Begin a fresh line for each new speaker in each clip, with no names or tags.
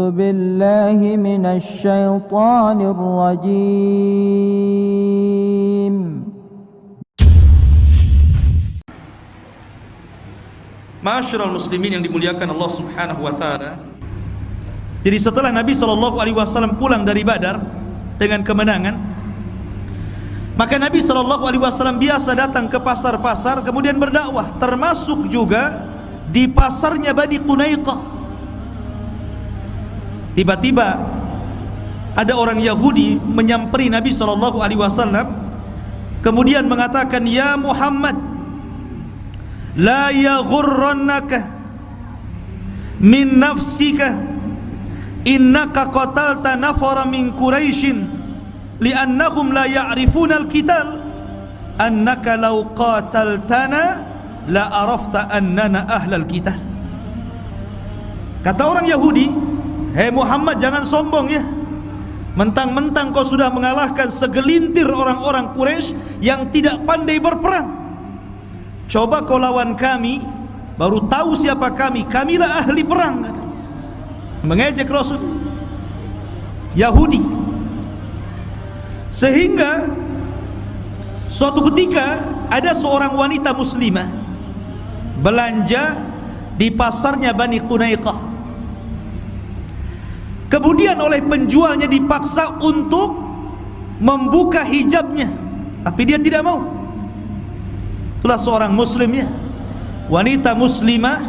أعوذ بالله من الشيطان الرجيم.
Ma'asyiral muslimin yang dimuliakan Allah Subhanahu wa taala. Jadi setelah Nabi SAW pulang dari Badar dengan kemenangan, maka Nabi SAW biasa datang ke pasar-pasar kemudian berdakwah, termasuk juga di pasarnya Bani Qunaiqah. Tiba-tiba ada orang Yahudi menyamperi Nabi SAW, kemudian mengatakan, "Ya Muhammad, la yaghurrannaka min nafsika innaka qatalta nafara min Quraisyin li'annahum la ya'rifuna al-qital annaka law qataltana la arafta annana ahlal qital." Kata orang Yahudi, "Hei Muhammad, jangan sombong ya. Mentang-mentang kau sudah mengalahkan segelintir orang-orang Quraisy yang tidak pandai berperang. Coba kau lawan kami, baru tahu siapa kami. Kamilah ahli perang," katanya. Mengejek Rasul Yahudi. Sehingga suatu ketika ada seorang wanita muslimah belanja di pasarnya Bani Qunaiqah. Kemudian oleh penjualnya dipaksa untuk membuka hijabnya, tapi dia tidak mau. Itulah seorang muslim ya. Wanita muslimah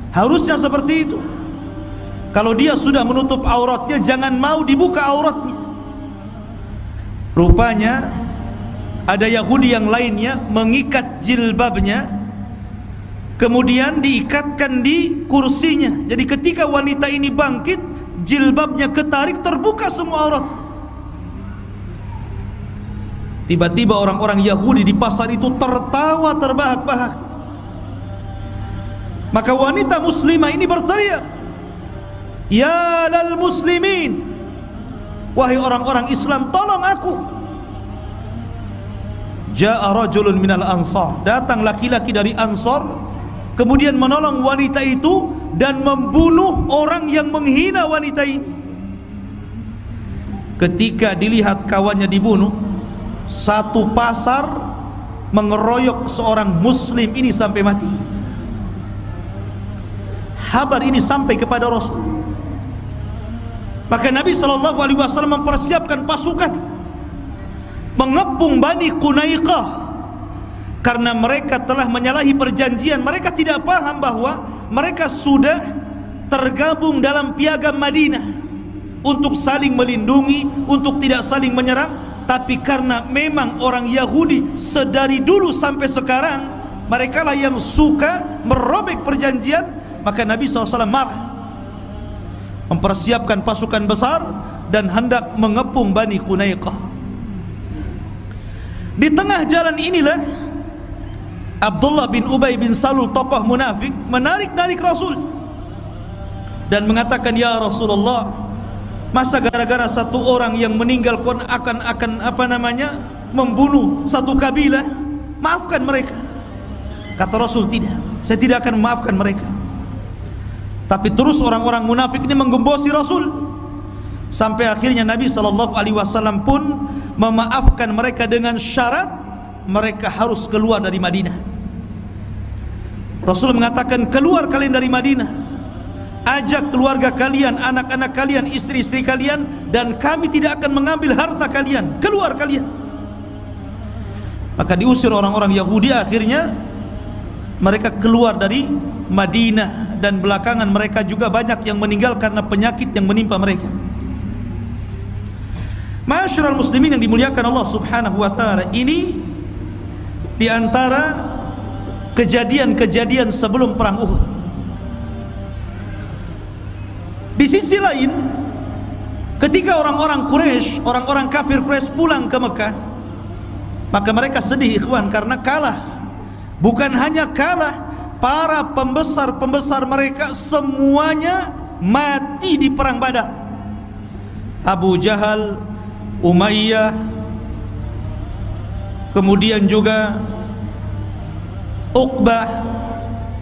harusnya seperti itu. Kalau dia sudah menutup auratnya, jangan mau dibuka auratnya. Rupanya ada Yahudi yang lainnya mengikat jilbabnya, kemudian diikatkan di kursinya. Jadi ketika wanita ini bangkit, jilbabnya ketarik, terbuka semua aurat. Tiba-tiba orang-orang Yahudi di pasar itu tertawa terbahak-bahak. Maka wanita muslimah ini berteriak, "Ya lal muslimin, wahai orang-orang Islam, tolong aku." Ja'a rajulun minal ansar, datang laki-laki dari Ansar, kemudian menolong wanita itu dan membunuh orang yang menghina wanita ini. Ketika dilihat kawannya dibunuh, satu pasar mengeroyok seorang muslim ini sampai mati. Kabar ini sampai kepada Rasul. Maka Nabi SAW mempersiapkan pasukan mengepung Bani Qunaiqah, karena mereka telah menyalahi perjanjian. Mereka tidak paham bahwa mereka sudah tergabung dalam piagam Madinah untuk saling melindungi, untuk tidak saling menyerang. Tapi karena memang orang Yahudi sedari dulu sampai sekarang mereka lah yang suka merobek perjanjian, maka Nabi SAW marah, mempersiapkan pasukan besar dan hendak mengepung Bani Qunaiqah. Di tengah jalan inilah Abdullah bin Ubay bin Salul, tokoh munafik, menarik-narik Rasul dan mengatakan, "Ya Rasulullah, masa gara-gara satu orang yang meninggal pun akan membunuh satu kabilah? Maafkan mereka." Kata Rasul, "Tidak, saya tidak akan memaafkan mereka." Tapi terus orang-orang munafik ini menggembosi Rasul, sampai akhirnya Nabi SAW pun memaafkan mereka dengan syarat mereka harus keluar dari Madinah. Rasul mengatakan, "Keluar kalian dari Madinah, ajak keluarga kalian, anak-anak kalian, istri-istri kalian, dan kami tidak akan mengambil harta kalian. Keluar kalian." Maka diusir orang-orang Yahudi. Akhirnya mereka keluar dari Madinah, dan belakangan mereka juga banyak yang meninggal karena penyakit yang menimpa mereka. Ma'asyiral muslimin yang dimuliakan Allah Subhanahu wa taala, ini di antara kejadian-kejadian sebelum perang Uhud. Di sisi lain, ketika orang-orang Quraisy, orang-orang kafir Quraisy pulang ke Mekah, maka mereka sedih ikhwan, karena kalah. Bukan hanya kalah, para pembesar-pembesar mereka semuanya mati di perang Badar. Abu Jahal, Umayyah, kemudian juga Uqbah,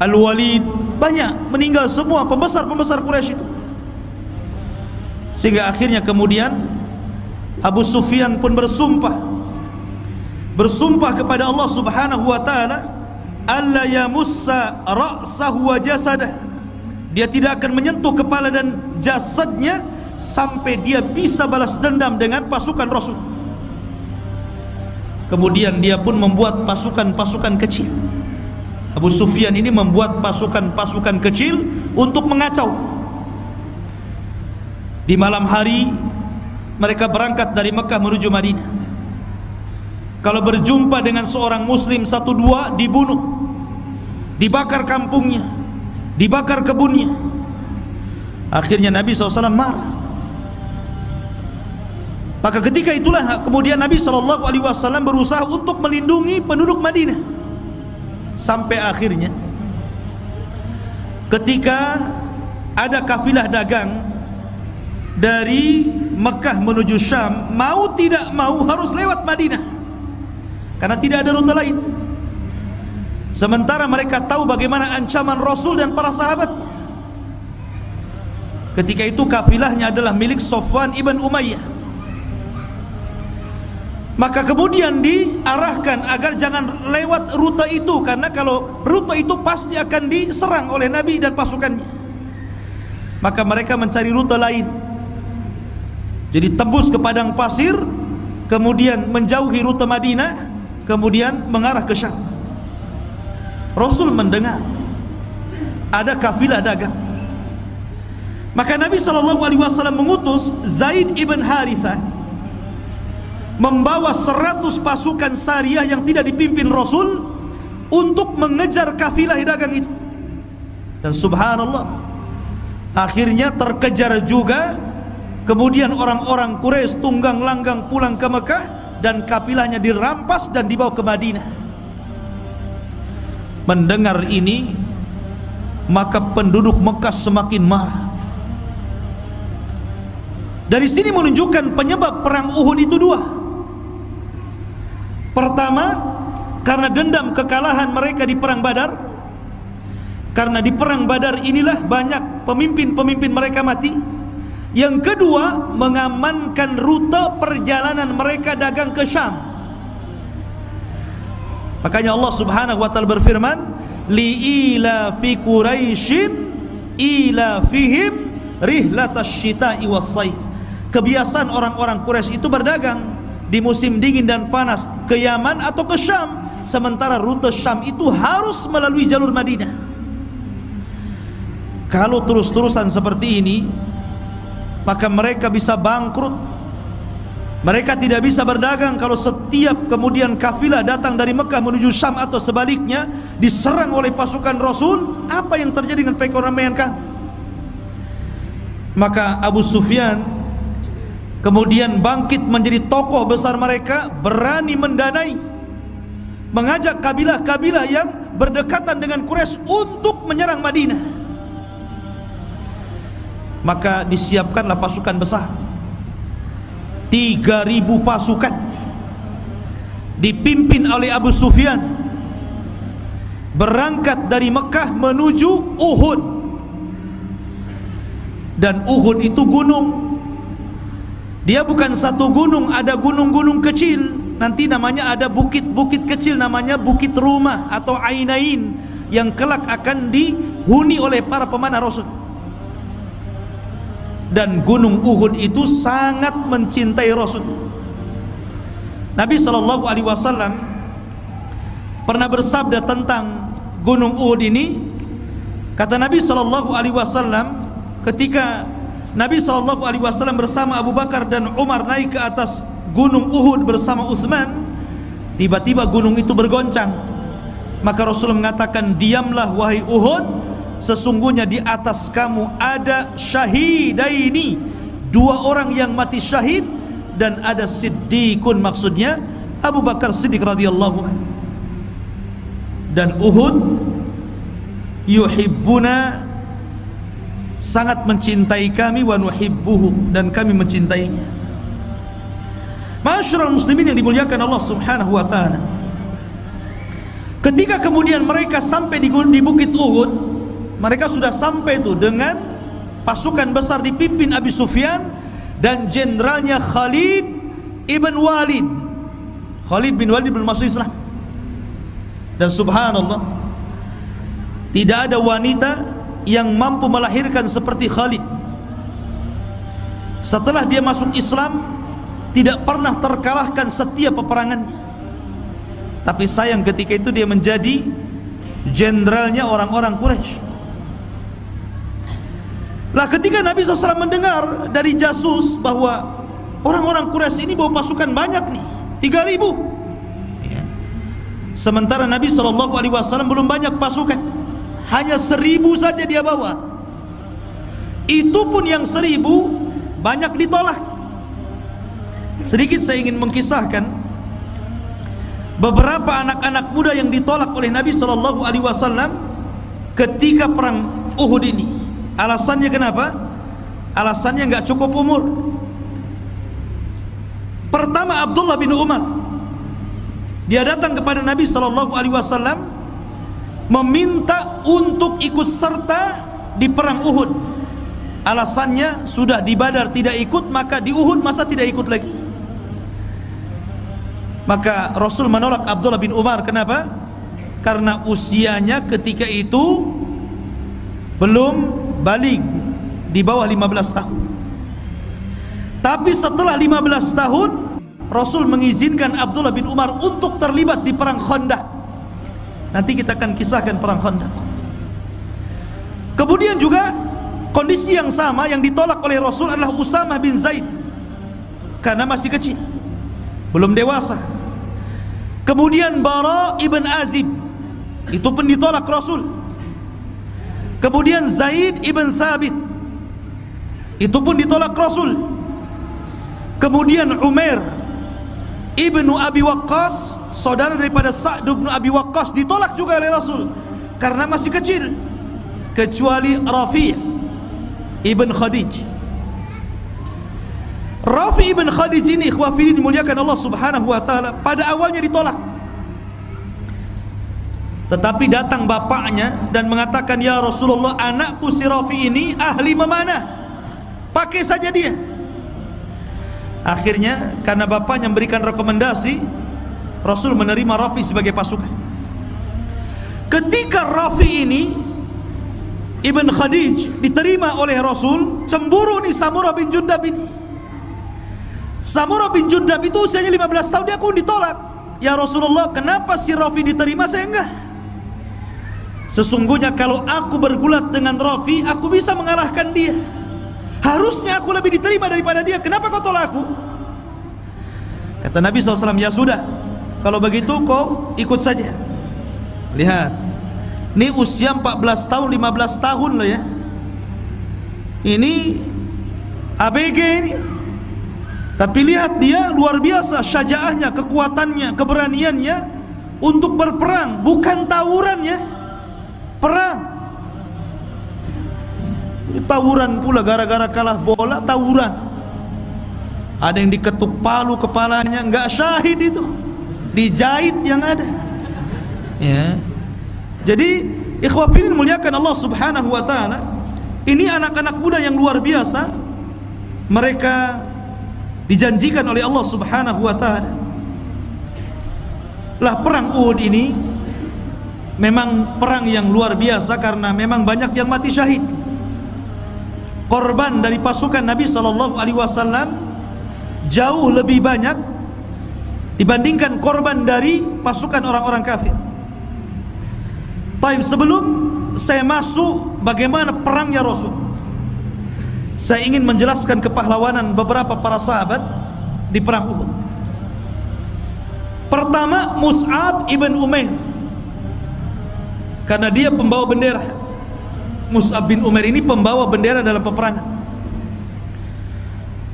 Al-Walid, banyak meninggal semua pembesar-pembesar Quraisy itu. Sehingga akhirnya kemudian Abu Sufyan pun bersumpah kepada Allah Subhanahu wa taala, alla yamussa ra'sahu wa jasadah, dia tidak akan menyentuh kepala dan jasadnya sampai dia bisa balas dendam dengan pasukan Rasul. Kemudian dia pun membuat pasukan-pasukan kecil. Abu Sufyan ini membuat pasukan-pasukan kecil untuk mengacau. Di malam hari mereka berangkat dari Mekah menuju Madinah. Kalau berjumpa dengan seorang muslim satu dua, dibunuh, dibakar kampungnya, dibakar kebunnya. Akhirnya Nabi SAW marah. Maka ketika itulah kemudian Nabi SAW berusaha untuk melindungi penduduk Madinah. Sampai akhirnya ketika ada kafilah dagang dari Mekah menuju Syam, mau tidak mau harus lewat Madinah karena tidak ada rute lain. Sementara mereka tahu bagaimana ancaman Rasul dan para sahabat. Ketika itu kafilahnya adalah milik Safwan ibn Umayyah. Maka kemudian diarahkan agar jangan lewat rute itu, karena kalau rute itu pasti akan diserang oleh Nabi dan pasukannya. Maka mereka mencari rute lain. Jadi tembus ke padang pasir, kemudian menjauhi rute Madinah, kemudian mengarah ke Syam. Rasul mendengar ada kafilah dagang. Maka Nabi SAW mengutus Zaid ibn Harithah membawa 100 pasukan Sariyah yang tidak dipimpin Rasul untuk mengejar kafilah dagang itu. Dan subhanallah, akhirnya terkejar juga. Kemudian orang-orang Quraisy tunggang langgang pulang ke Mekah dan kafilahnya dirampas dan dibawa ke Madinah. Mendengar ini, maka penduduk Mekah semakin marah. Dari sini menunjukkan penyebab perang Uhud itu dua. Pertama, karena dendam kekalahan mereka di perang Badar. Karena di perang Badar inilah banyak pemimpin-pemimpin mereka mati. Yang kedua, mengamankan rute perjalanan mereka dagang ke Syam. Makanya Allah Subhanahu wa taala berfirman, li'ila fi Quraisyin ila fihim rihlatasy syita'i was-sayf. Kebiasaan orang-orang Quraisy itu berdagang di musim dingin dan panas ke Yaman atau ke Syam, sementara rute Syam itu harus melalui jalur Madinah. Kalau terus-terusan seperti ini, maka mereka bisa bangkrut. Mereka tidak bisa berdagang kalau setiap kemudian kafilah datang dari Mekah menuju Syam atau sebaliknya diserang oleh pasukan Rasul. Apa yang terjadi dengan perekonomian kami? Maka Abu Sufyan kemudian bangkit menjadi tokoh besar mereka, berani mendanai, mengajak kabilah-kabilah yang berdekatan dengan Quraisy untuk menyerang Madinah. Maka disiapkanlah pasukan besar, 3.000 pasukan dipimpin oleh Abu Sufyan, berangkat dari Mekah menuju Uhud. Dan Uhud itu gunung. Dia bukan satu gunung, ada gunung-gunung kecil. Nanti namanya ada bukit-bukit kecil, namanya Bukit Rumah atau Ainain, yang kelak akan dihuni oleh para pemanah Rasul. Dan gunung Uhud itu sangat mencintai Rasul. Nabi SAW pernah bersabda tentang gunung Uhud ini. Kata Nabi SAW, ketika Nabi SAW bersama Abu Bakar dan Umar naik ke atas gunung Uhud bersama Uthman, tiba-tiba gunung itu bergoncang. Maka Rasul mengatakan, diamlah wahai Uhud, sesungguhnya di atas kamu ada syahidaini, 2 orang yang mati syahid, dan ada siddiqun, maksudnya Abu Bakar Siddiq radhiyallahu anhu. Dan Uhud yuhibbuna, sangat mencintai kami, wa nuhibbuhu, dan kami mencintainya. Ma'asyiral muslimin yang dimuliakan Allah Subhanahu wa taala, ketika kemudian mereka sampai di Bukit Uhud, mereka sudah sampai itu dengan pasukan besar dipimpin Abi Sufyan dan jenderalnya Khalid ibn Walid. Khalid bin Walid belum masuk Islam. Dan subhanallah, tidak ada wanita yang mampu melahirkan seperti Khalid. Setelah dia masuk Islam, tidak pernah terkalahkan setiap peperangannya. Tapi sayang ketika itu dia menjadi jenderalnya orang-orang Quraisy. Lah ketika Nabi SAW mendengar dari jasus bahwa orang-orang Quraisy ini bawa pasukan banyak nih, 3.000. Sementara Nabi SAW belum banyak pasukan, hanya 1.000 saja dia bawa. Itu pun yang 1.000 banyak ditolak. Sedikit saya ingin mengkisahkan beberapa anak-anak muda yang ditolak oleh Nabi SAW ketika perang Uhud ini. Alasannya kenapa? Alasannya nggak cukup umur. Pertama, Abdullah bin Umar, dia datang kepada Nabi SAW meminta untuk ikut serta di perang Uhud. Alasannya sudah di Badar tidak ikut, maka di Uhud masa tidak ikut lagi. Maka Rasul menolak Abdullah bin Umar. Kenapa? Karena usianya ketika itu belum balik, di bawah 15 tahun. Tapi setelah 15 tahun Rasul mengizinkan Abdullah bin Umar untuk terlibat di perang Khandaq. Nanti kita akan kisahkan perang Khandaq. Kemudian juga kondisi yang sama yang ditolak oleh Rasul adalah Usamah bin Zaid, karena masih kecil, belum dewasa. Kemudian Bara ibn Azib, itu pun ditolak Rasul. Kemudian Zaid ibn Thabit, itu pun ditolak Rasul. Kemudian Umair ibnu Abi Waqqas, saudara daripada Sa'd bin Abi Waqqas, ditolak juga oleh Rasul karena masih kecil. Kecuali Rafi' ibn Khadij. Rafi' ibn Khadij ini, ikhwafidin dimuliakan Allah Subhanahu wa taala, pada awalnya ditolak. Tetapi datang bapaknya dan mengatakan, "Ya Rasulullah, anakku si Rafi' ini ahli memanah, pakai saja dia." Akhirnya karena bapaknya memberikan rekomendasi, Rasul menerima Rafi sebagai pasukan. Ketika Rafi ini Ibn Khadij diterima oleh Rasul, cemburu nih Samurah bin Jundab ini. Samurah bin Jundab itu usianya 15 tahun, dia pun ditolak. "Ya Rasulullah, kenapa si Rafi diterima, saya enggak? Sesungguhnya kalau aku bergulat dengan Rafi, aku bisa mengalahkan dia. Harusnya aku lebih diterima daripada dia. Kenapa kau tolak aku?" Kata Nabi SAW, "Ya sudah, kalau begitu kau ikut saja." Lihat, ini usia 14 tahun, 15 tahun loh ya. Ini ABG ini. Tapi lihat dia luar biasa syajaahnya, kekuatannya, keberaniannya untuk berperang, bukan tawuran ya. Perang. Tawuran pula, gara-gara kalah bola tawuran. Ada yang diketuk palu kepalanya, enggak syahid itu, dijahit yang ada. Ya. Jadi ikhwafidin muliakan Allah Subhanahu wa taala, ini anak-anak muda yang luar biasa. Mereka dijanjikan oleh Allah Subhanahu wa taala. Lah perang Uhud ini memang perang yang luar biasa karena memang banyak yang mati syahid. Korban dari pasukan Nabi SAW jauh lebih banyak dibandingkan korban dari pasukan orang-orang kafir. Baik, sebelum saya masuk bagaimana perangnya Rasul, saya ingin menjelaskan kepahlawanan beberapa para sahabat di perang Uhud. Pertama, Mus'ab ibn Umair, karena dia pembawa bendera. Mus'ab bin Umair ini pembawa bendera dalam peperangan.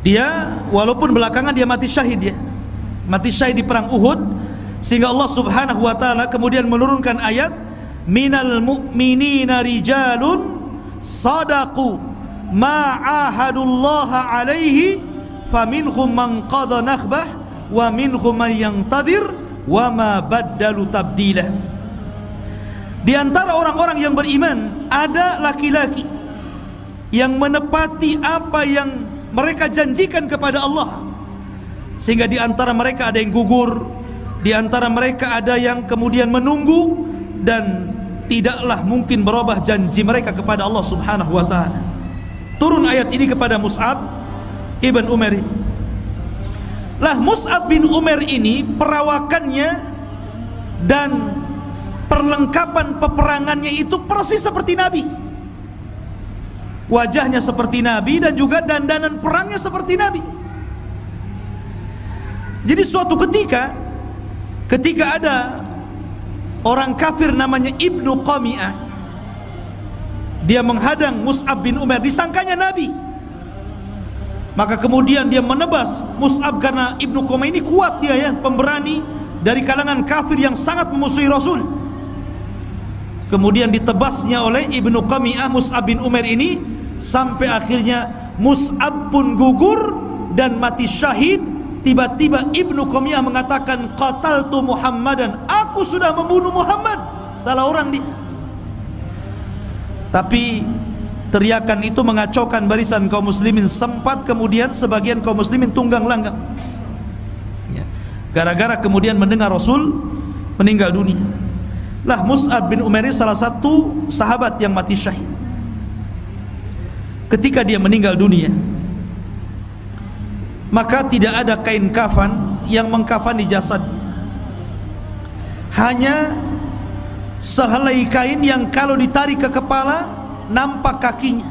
Dia walaupun belakangan dia mati syahid, ya mati syahid di perang Uhud, sehingga Allah Subhanahu wa taala kemudian menurunkan ayat, "Minal mu'minina rijalun sadaqu ma ahadullaha alaihi faminhum man qada nakhbah wa minhum man yantadir wa ma baddalu tabdila." Di antara orang-orang yang beriman ada laki-laki yang menepati apa yang mereka janjikan kepada Allah, sehingga di antara mereka ada yang gugur, di antara mereka ada yang kemudian menunggu, dan tidaklah mungkin berubah janji mereka kepada Allah Subhanahu wa ta'ala. Turun ayat ini kepada Mus'ab ibn Umair ini. Lah Mus'ab bin Umair ini perawakannya dan perlengkapan peperangannya itu persis seperti Nabi. Wajahnya seperti Nabi dan juga dandanan perangnya seperti Nabi. Jadi suatu ketika ada orang kafir namanya Ibnu Qami'ah, dia menghadang Mus'ab bin Umair, disangkanya Nabi. Maka kemudian dia menebas Mus'ab, karena Ibnu Qami'ah ini kuat, dia ya, pemberani dari kalangan kafir yang sangat memusuhi Rasul. Kemudian ditebasnya oleh Ibnu Qami'ah Mus'ab bin Umair ini, sampai akhirnya Mus'ab pun gugur dan mati syahid. Tiba-tiba Ibnu Qami'ah mengatakan, qataltu Muhammadan, aku sudah membunuh Muhammad. Salah orang dia. Tapi teriakan itu mengacaukan barisan kaum muslimin. Sempat kemudian sebagian kaum muslimin tunggang langgang ya, gara-gara kemudian mendengar Rasul meninggal dunia. Lah Mus'ab bin Umair salah satu sahabat yang mati syahid. Ketika dia meninggal dunia, maka tidak ada kain kafan yang mengkafani jasadnya. Hanya sehelai kain yang kalau ditarik ke kepala nampak kakinya,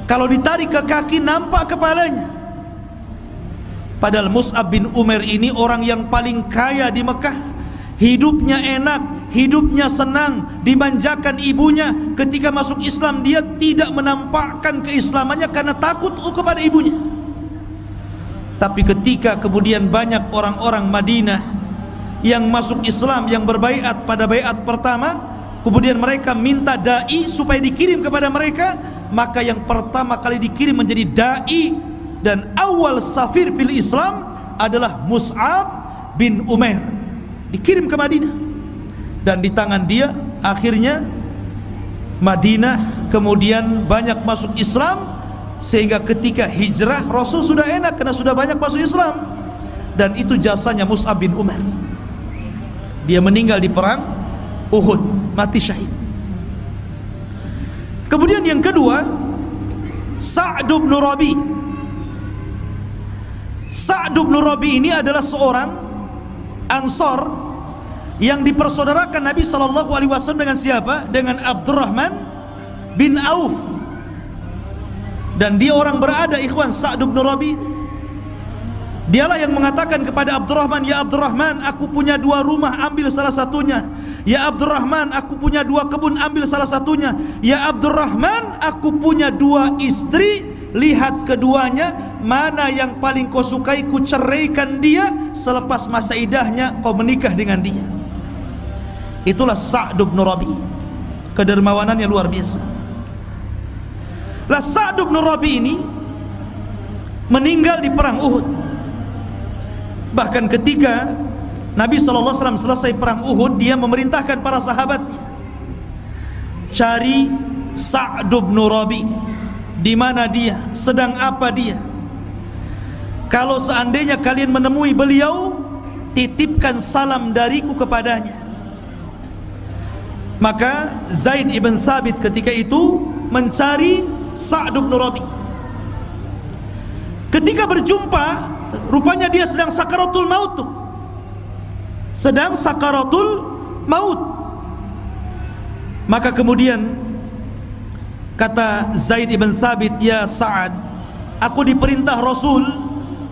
kalau ditarik ke kaki nampak kepalanya. Padahal Mus'ab bin Umair ini orang yang paling kaya di Mekah, hidupnya enak, hidupnya senang, dimanjakan ibunya. Ketika masuk Islam dia tidak menampakkan keislamannya karena takut kepada ibunya. Tapi ketika kemudian banyak orang-orang Madinah yang masuk Islam, yang berbaiat pada baiat pertama, kemudian mereka minta dai supaya dikirim kepada mereka, maka yang pertama kali dikirim menjadi dai dan awal safir fil Islam adalah Mus'ab bin Umair. Dikirim ke Madinah, dan di tangan dia akhirnya Madinah kemudian banyak masuk Islam, sehingga ketika hijrah Rasul sudah enak karena sudah banyak masuk Islam. Dan itu jasanya Mus'ab bin Umair. Dia meninggal di perang Uhud, mati syahid. Kemudian yang kedua, Sa'd bin Rabi. Sa'd bin Rabi ini adalah seorang Ansar yang dipersaudarakan Nabi SAW dengan siapa? Dengan Abdurrahman bin Auf. Dan dia orang berada, ikhwan. Sa'd bin Rabi, dialah yang mengatakan kepada Abdurrahman, ya Abdurrahman, aku punya 2 rumah, ambil salah satunya. Ya Abdurrahman, aku punya 2 kebun, ambil salah satunya. Ya Abdurrahman, aku punya 2 istri, lihat keduanya, mana yang paling kau sukai, ku ceraikan dia, selepas masa idahnya kau menikah dengan dia. Itulah Sa'd bin Rabi, kedermawanannya luar biasa. Lah Sa'd bin Rabi ini meninggal di perang Uhud. Bahkan ketika Nabi SAW selesai perang Uhud, dia memerintahkan para sahabatnya, cari Sa'd bin Rabi. Di mana dia? Sedang apa dia? Kalau seandainya kalian menemui beliau, titipkan salam dariku kepadanya. Maka Zaid ibn Thabit ketika itu mencari Sa'd bin Rabi. Ketika berjumpa, rupanya dia sedang sakaratul maut tuh. Sedang sakaratul maut. Maka kemudian kata Zaid ibn Thabit, ya Sa'ad, aku diperintah Rasul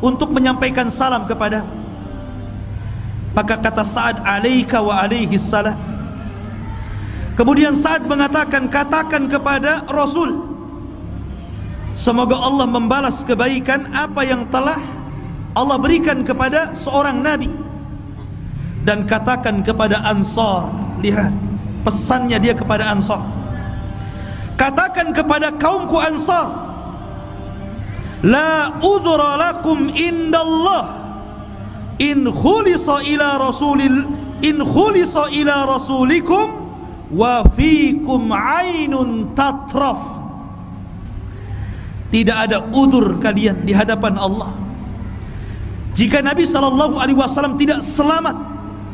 untuk menyampaikan salam kepada. Maka kata Sa'ad, alaika wa alaihi salam. Kemudian Sa'ad mengatakan, katakan kepada Rasul, semoga Allah membalas kebaikan apa yang telah Allah berikan kepada seorang Nabi. Dan katakan kepada Ansar, lihat pesannya dia kepada Ansar, katakan kepada kaumku Ansar, la udhra lakum indallah in khulisa ila rasulikum wa fikum ainun tatraf. tidak ada udzur kalian di hadapan Allah. Jika Nabi SAW tidak selamat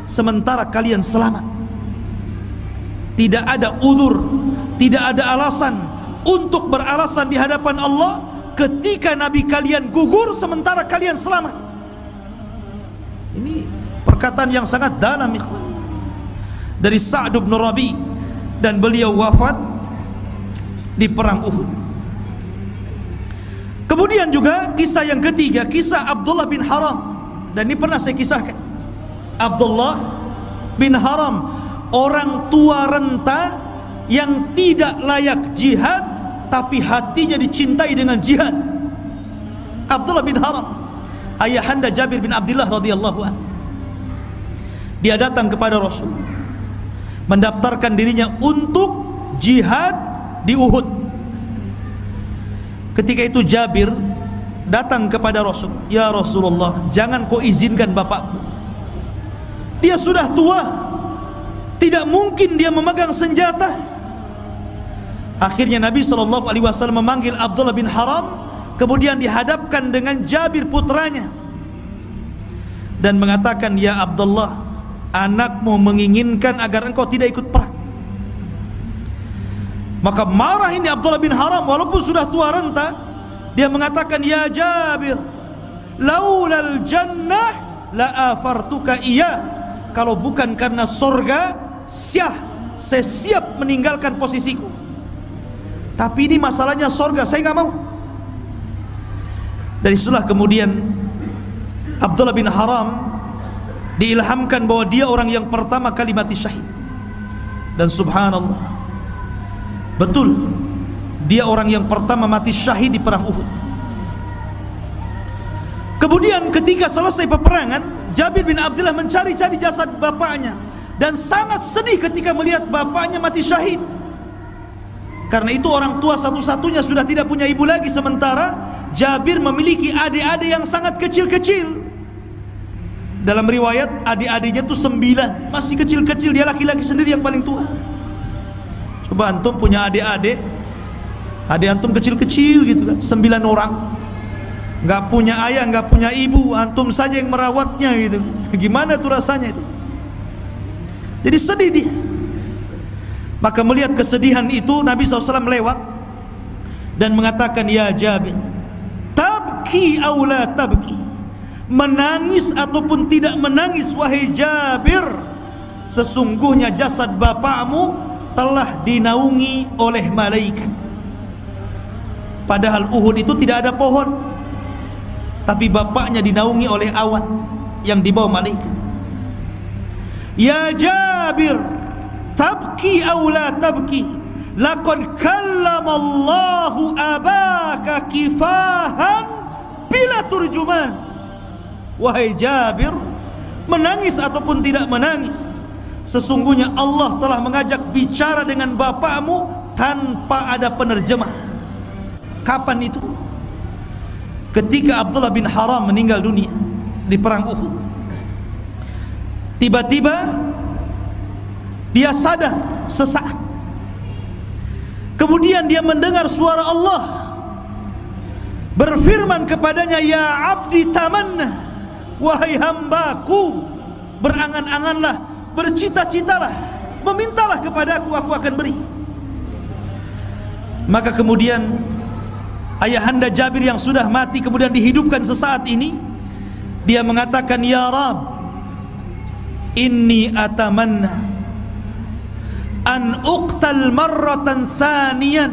sementara kalian selamat, tidak ada udzur, tidak ada alasan untuk beralasan di hadapan Allah ketika Nabi kalian gugur sementara kalian selamat. Ini perkataan yang sangat dalam, ikhwan, dari Sa'd bin Rabi, dan beliau wafat di perang Uhud. Kemudian juga kisah yang ketiga, kisah Abdullah bin Haram, dan ini pernah saya kisahkan. Abdullah bin Haram, orang tua renta yang tidak layak jihad tapi hatinya dicintai dengan jihad. Abdullah bin Haram, ayahanda Jabir bin Abdullah radhiyallahu anhu. Dia datang kepada Rasul, mendaftarkan dirinya untuk jihad di Uhud. Ketika itu Jabir datang kepada Rasul, "Ya Rasulullah, jangan kau izinkan bapakku. Dia sudah tua, tidak mungkin dia memegang senjata." Akhirnya Nabi SAW memanggil Abdullah bin Haram, kemudian dihadapkan dengan Jabir putranya, dan mengatakan, "Ya Abdullah, anakmu menginginkan agar engkau tidak ikut perang." Maka marah ini Abdullah bin Haram, walaupun sudah tua renta. Dia mengatakan, "Ya Jabir, laulal jannah la afartuka iya." Kalau bukan karena surga, saya siap meninggalkan posisiku. Tapi ini masalahnya surga, saya nggak mau. Dari situlah kemudian Abdullah bin Haram diilhamkan bahwa dia orang yang pertama kali mati syahid. Dan subhanallah, betul, dia orang yang pertama mati syahid di perang Uhud. Kemudian ketika selesai peperangan, Jabir bin Abdullah mencari-cari jasad bapaknya dan sangat sedih ketika melihat bapaknya mati syahid. Karena itu orang tua satu-satunya sudah tidak punya ibu lagi, sementara Jabir memiliki adik-adik yang sangat kecil-kecil. Dalam riwayat adik-adiknya itu 9, masih kecil-kecil, dia laki-laki sendiri yang paling tua. Coba antum punya adik-adik, adik antum kecil-kecil gitu kan, 9 orang, nggak punya ayah, nggak punya ibu, antum saja yang merawatnya gitu. Gimana tuh rasanya itu? Jadi sedih dia. Maka melihat kesedihan itu, Nabi SAW lewat dan mengatakan, "Ya Jabir, tabki aw la tabki?" Menangis ataupun tidak menangis, wahai Jabir, sesungguhnya jasad bapakmu telah dinaungi oleh malaikat. Padahal Uhud itu tidak ada pohon, tapi bapaknya dinaungi oleh awan yang dibawa malaikat. "Ya Jabir, tabki aw la tabki? Laqad kallama Allahu abaka kifahan bila turjuman." Wahai Jabir, menangis ataupun tidak menangis, sesungguhnya Allah telah mengajak bicara dengan bapakmu tanpa ada penerjemah. Kapan itu? Ketika Abdullah bin Haram meninggal dunia di perang Uhud. Tiba-tiba dia sadar sesaat. Kemudian dia mendengar suara Allah berfirman kepadanya, "Ya abdi tamanna." Wahai hambaku, berangan-anganlah, bercita-citalah, memintalah kepadaku, aku akan beri. Maka kemudian ayahanda Jabir yang sudah mati kemudian dihidupkan sesaat ini. Dia mengatakan, "Ya Rab, inni atamanna an uqtal marratan thaniyan."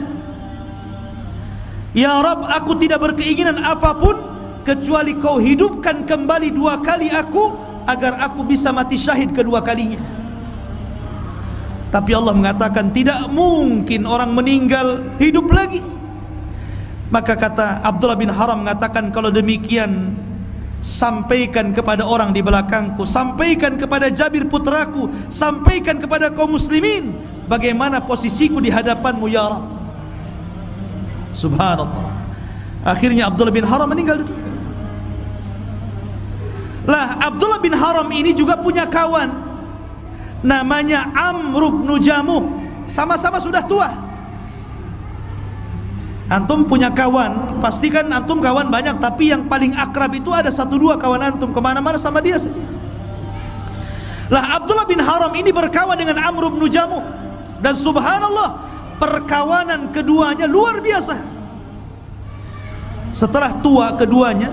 Ya Rab, aku tidak berkeinginan apapun kecuali kau hidupkan kembali 2 kali aku, agar aku bisa mati syahid kedua kalinya. Tapi Allah mengatakan tidak mungkin orang meninggal hidup lagi. Maka kata Abdullah bin Haram mengatakan, "Kalau demikian, sampaikan kepada orang di belakangku, sampaikan kepada Jabir putraku, sampaikan kepada kaum muslimin bagaimana posisiku di hadapanmu ya Rabb." Subhanallah. Akhirnya Abdullah bin Haram meninggal dunia. Lah, Abdullah bin Haram ini juga punya kawan namanya Amr bin Jamuh, sama-sama sudah tua. Antum punya kawan, pastikan antum kawan banyak, tapi yang paling akrab itu ada 1-2 kawan antum, kemana-mana sama dia saja. Lah Abdullah bin Haram ini berkawan dengan Amr bin Jamuh, dan subhanallah perkawanan keduanya luar biasa. Setelah tua keduanya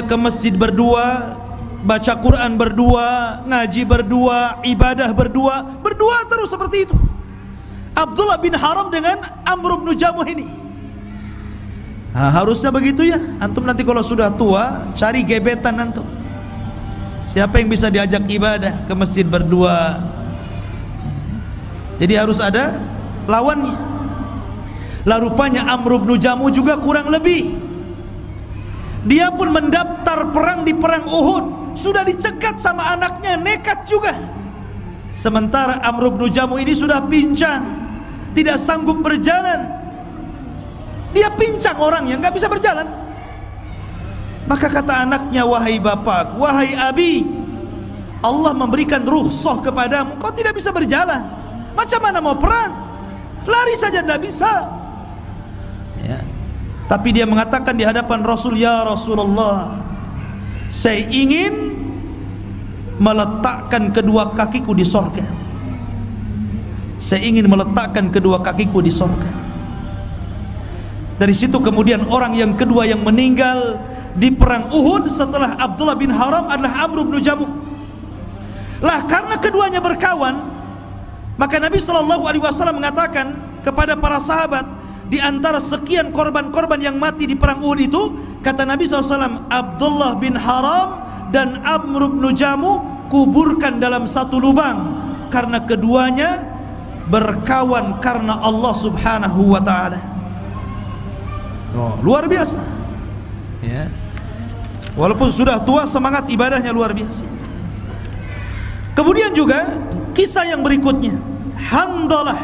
ke masjid berdua, baca Quran berdua, ngaji berdua, ibadah berdua terus seperti itu. Abdullah bin Haram dengan Amr bin Jamuh ini. Nah, harusnya begitu ya. Antum nanti kalau sudah tua cari gebetan antum. Siapa yang bisa diajak ibadah ke masjid berdua? Jadi harus ada lawannya. Lah rupanya Amr bin Jamuh juga kurang lebih. Dia pun mendaftar perang di perang Uhud, sudah dicegat sama anaknya, nekat juga. Sementara Amr bin Jamuh ini sudah pincang, tidak sanggup berjalan. Dia pincang orangnya, nggak bisa berjalan. Maka kata anaknya, wahai bapak, wahai abi, Allah memberikan rukhsah kepadamu, kau tidak bisa berjalan. Macam mana mau perang? Lari saja tidak bisa ya. Tapi dia mengatakan di hadapan Rasul, ya Rasulullah, saya ingin meletakkan kedua kakiku di sorga. Saya ingin meletakkan kedua kakiku di sorga. Dari situ kemudian orang yang kedua yang meninggal di perang Uhud setelah Abdullah bin Haram adalah Amr bin Jamuh. Lah karena keduanya berkawan, maka Nabi SAW mengatakan kepada para sahabat, di antara sekian korban-korban yang mati di perang Uhud itu, kata Nabi SAW, Abdullah bin Haram dan Amr bin Jamuh kuburkan dalam satu lubang, karena keduanya berkawan karena Allah Subhanahu wa ta'ala. Oh, luar biasa ya. Walaupun sudah tua, semangat ibadahnya luar biasa. Kemudian juga kisah yang berikutnya, Handalah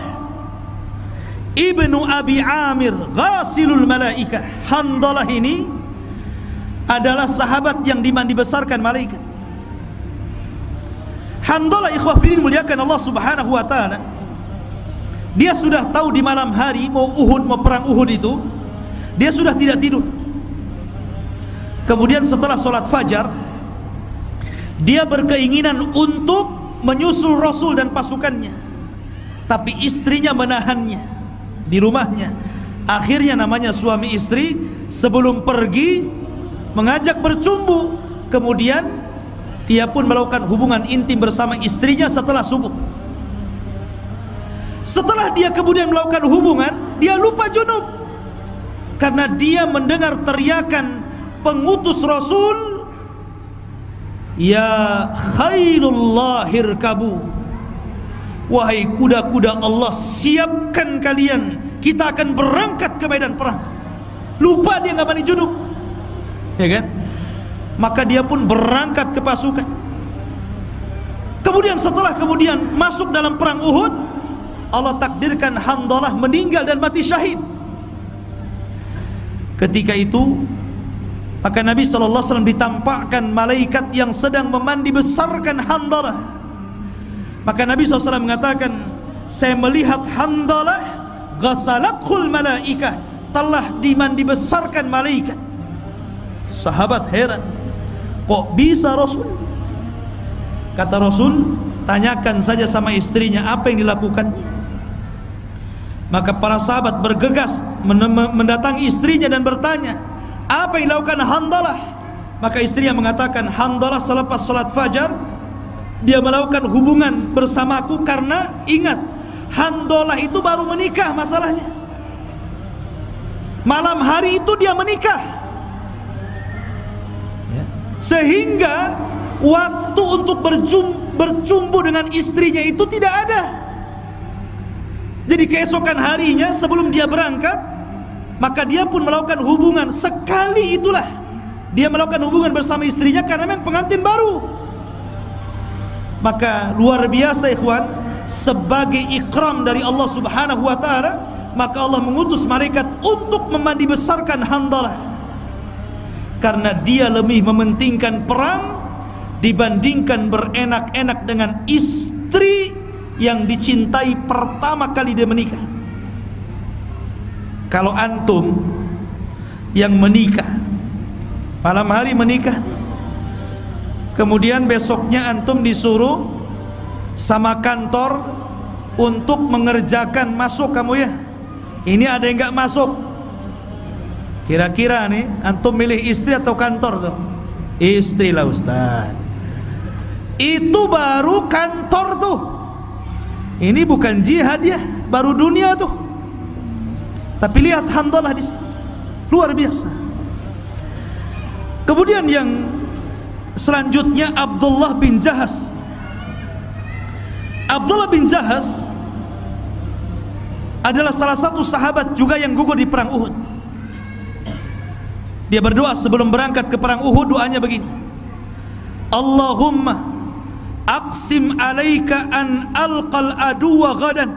ibnu Abi Amir Ghasilul Malaikah. Handalah ini adalah sahabat yang dimandi besarkan malaikat. Handalah ikhwah fillah muliakan Allah Subhanahu wa ta'ala, dia sudah tahu di malam hari mau perang Uhud itu, dia sudah tidak tidur. Kemudian setelah sholat fajar, dia berkeinginan untuk menyusul Rasul dan pasukannya, tapi istrinya menahannya di rumahnya. Akhirnya namanya suami istri, sebelum pergi mengajak bercumbu. Kemudian dia pun melakukan hubungan intim bersama istrinya setelah subuh. Setelah dia kemudian melakukan hubungan, dia lupa junub, karena dia mendengar teriakan pengutus Rasul, ya khailullahir kabu, wahai kuda-kuda Allah, siapkan kalian, kita akan berangkat ke medan perang. Lupa dia nggak mandi junub, ya kan? Maka dia pun berangkat ke pasukan. Kemudian setelah masuk dalam perang Uhud, Allah takdirkan Handalah meninggal dan mati syahid. Ketika itu maka Nabi SAW ditampakkan malaikat yang sedang memandi besarkan Handalah. Maka Nabi SAW mengatakan, saya melihat Handalah ghasalathul malaikah, telah dimandi besarkan malaikat. Sahabat heran, kok bisa Rasul? Kata Rasul, tanyakan saja sama istrinya apa yang dilakukannya. Maka para sahabat bergegas mendatangi istrinya dan bertanya, apa yang dilakukan Handalah? Maka istrinya mengatakan, Handalah selepas sholat fajar dia melakukan hubungan bersamaku, karena ingat, Handalah itu baru menikah masalahnya. Malam hari itu dia menikah, sehingga waktu untuk bercumbu dengan istrinya itu tidak ada. Jadi keesokan harinya sebelum dia berangkat, maka dia pun melakukan hubungan. Sekali itulah dia melakukan hubungan bersama istrinya, karena memang pengantin baru. Maka luar biasa ikhwan, sebagai ikram dari Allah Subhanahu wa ta'ala, maka Allah mengutus malaikat untuk memandi besarkan Handalah, karena dia lebih mementingkan perang dibandingkan berenak-enak dengan istri yang dicintai pertama kali dia menikah. kalau antum yang menikah, malam hari menikah, kemudian besoknya antum disuruh sama kantor untuk mengerjakan, masuk kamu ya, ini ada yang nggak masuk, kira-kira nih antum milih istri atau kantor tuh? Istri lah Ustaz. Itu baru kantor tuh, ini bukan jihad ya, baru dunia tuh. Tapi lihat hamdalah di sini, luar biasa. Kemudian yang selanjutnya Abdullah bin Jahaz. Abdullah bin Jahaz adalah salah satu sahabat juga yang gugur di perang Uhud. Dia berdoa sebelum berangkat ke perang Uhud, doanya begini: Allahumma aqsim alaika an alqal aduwa gadan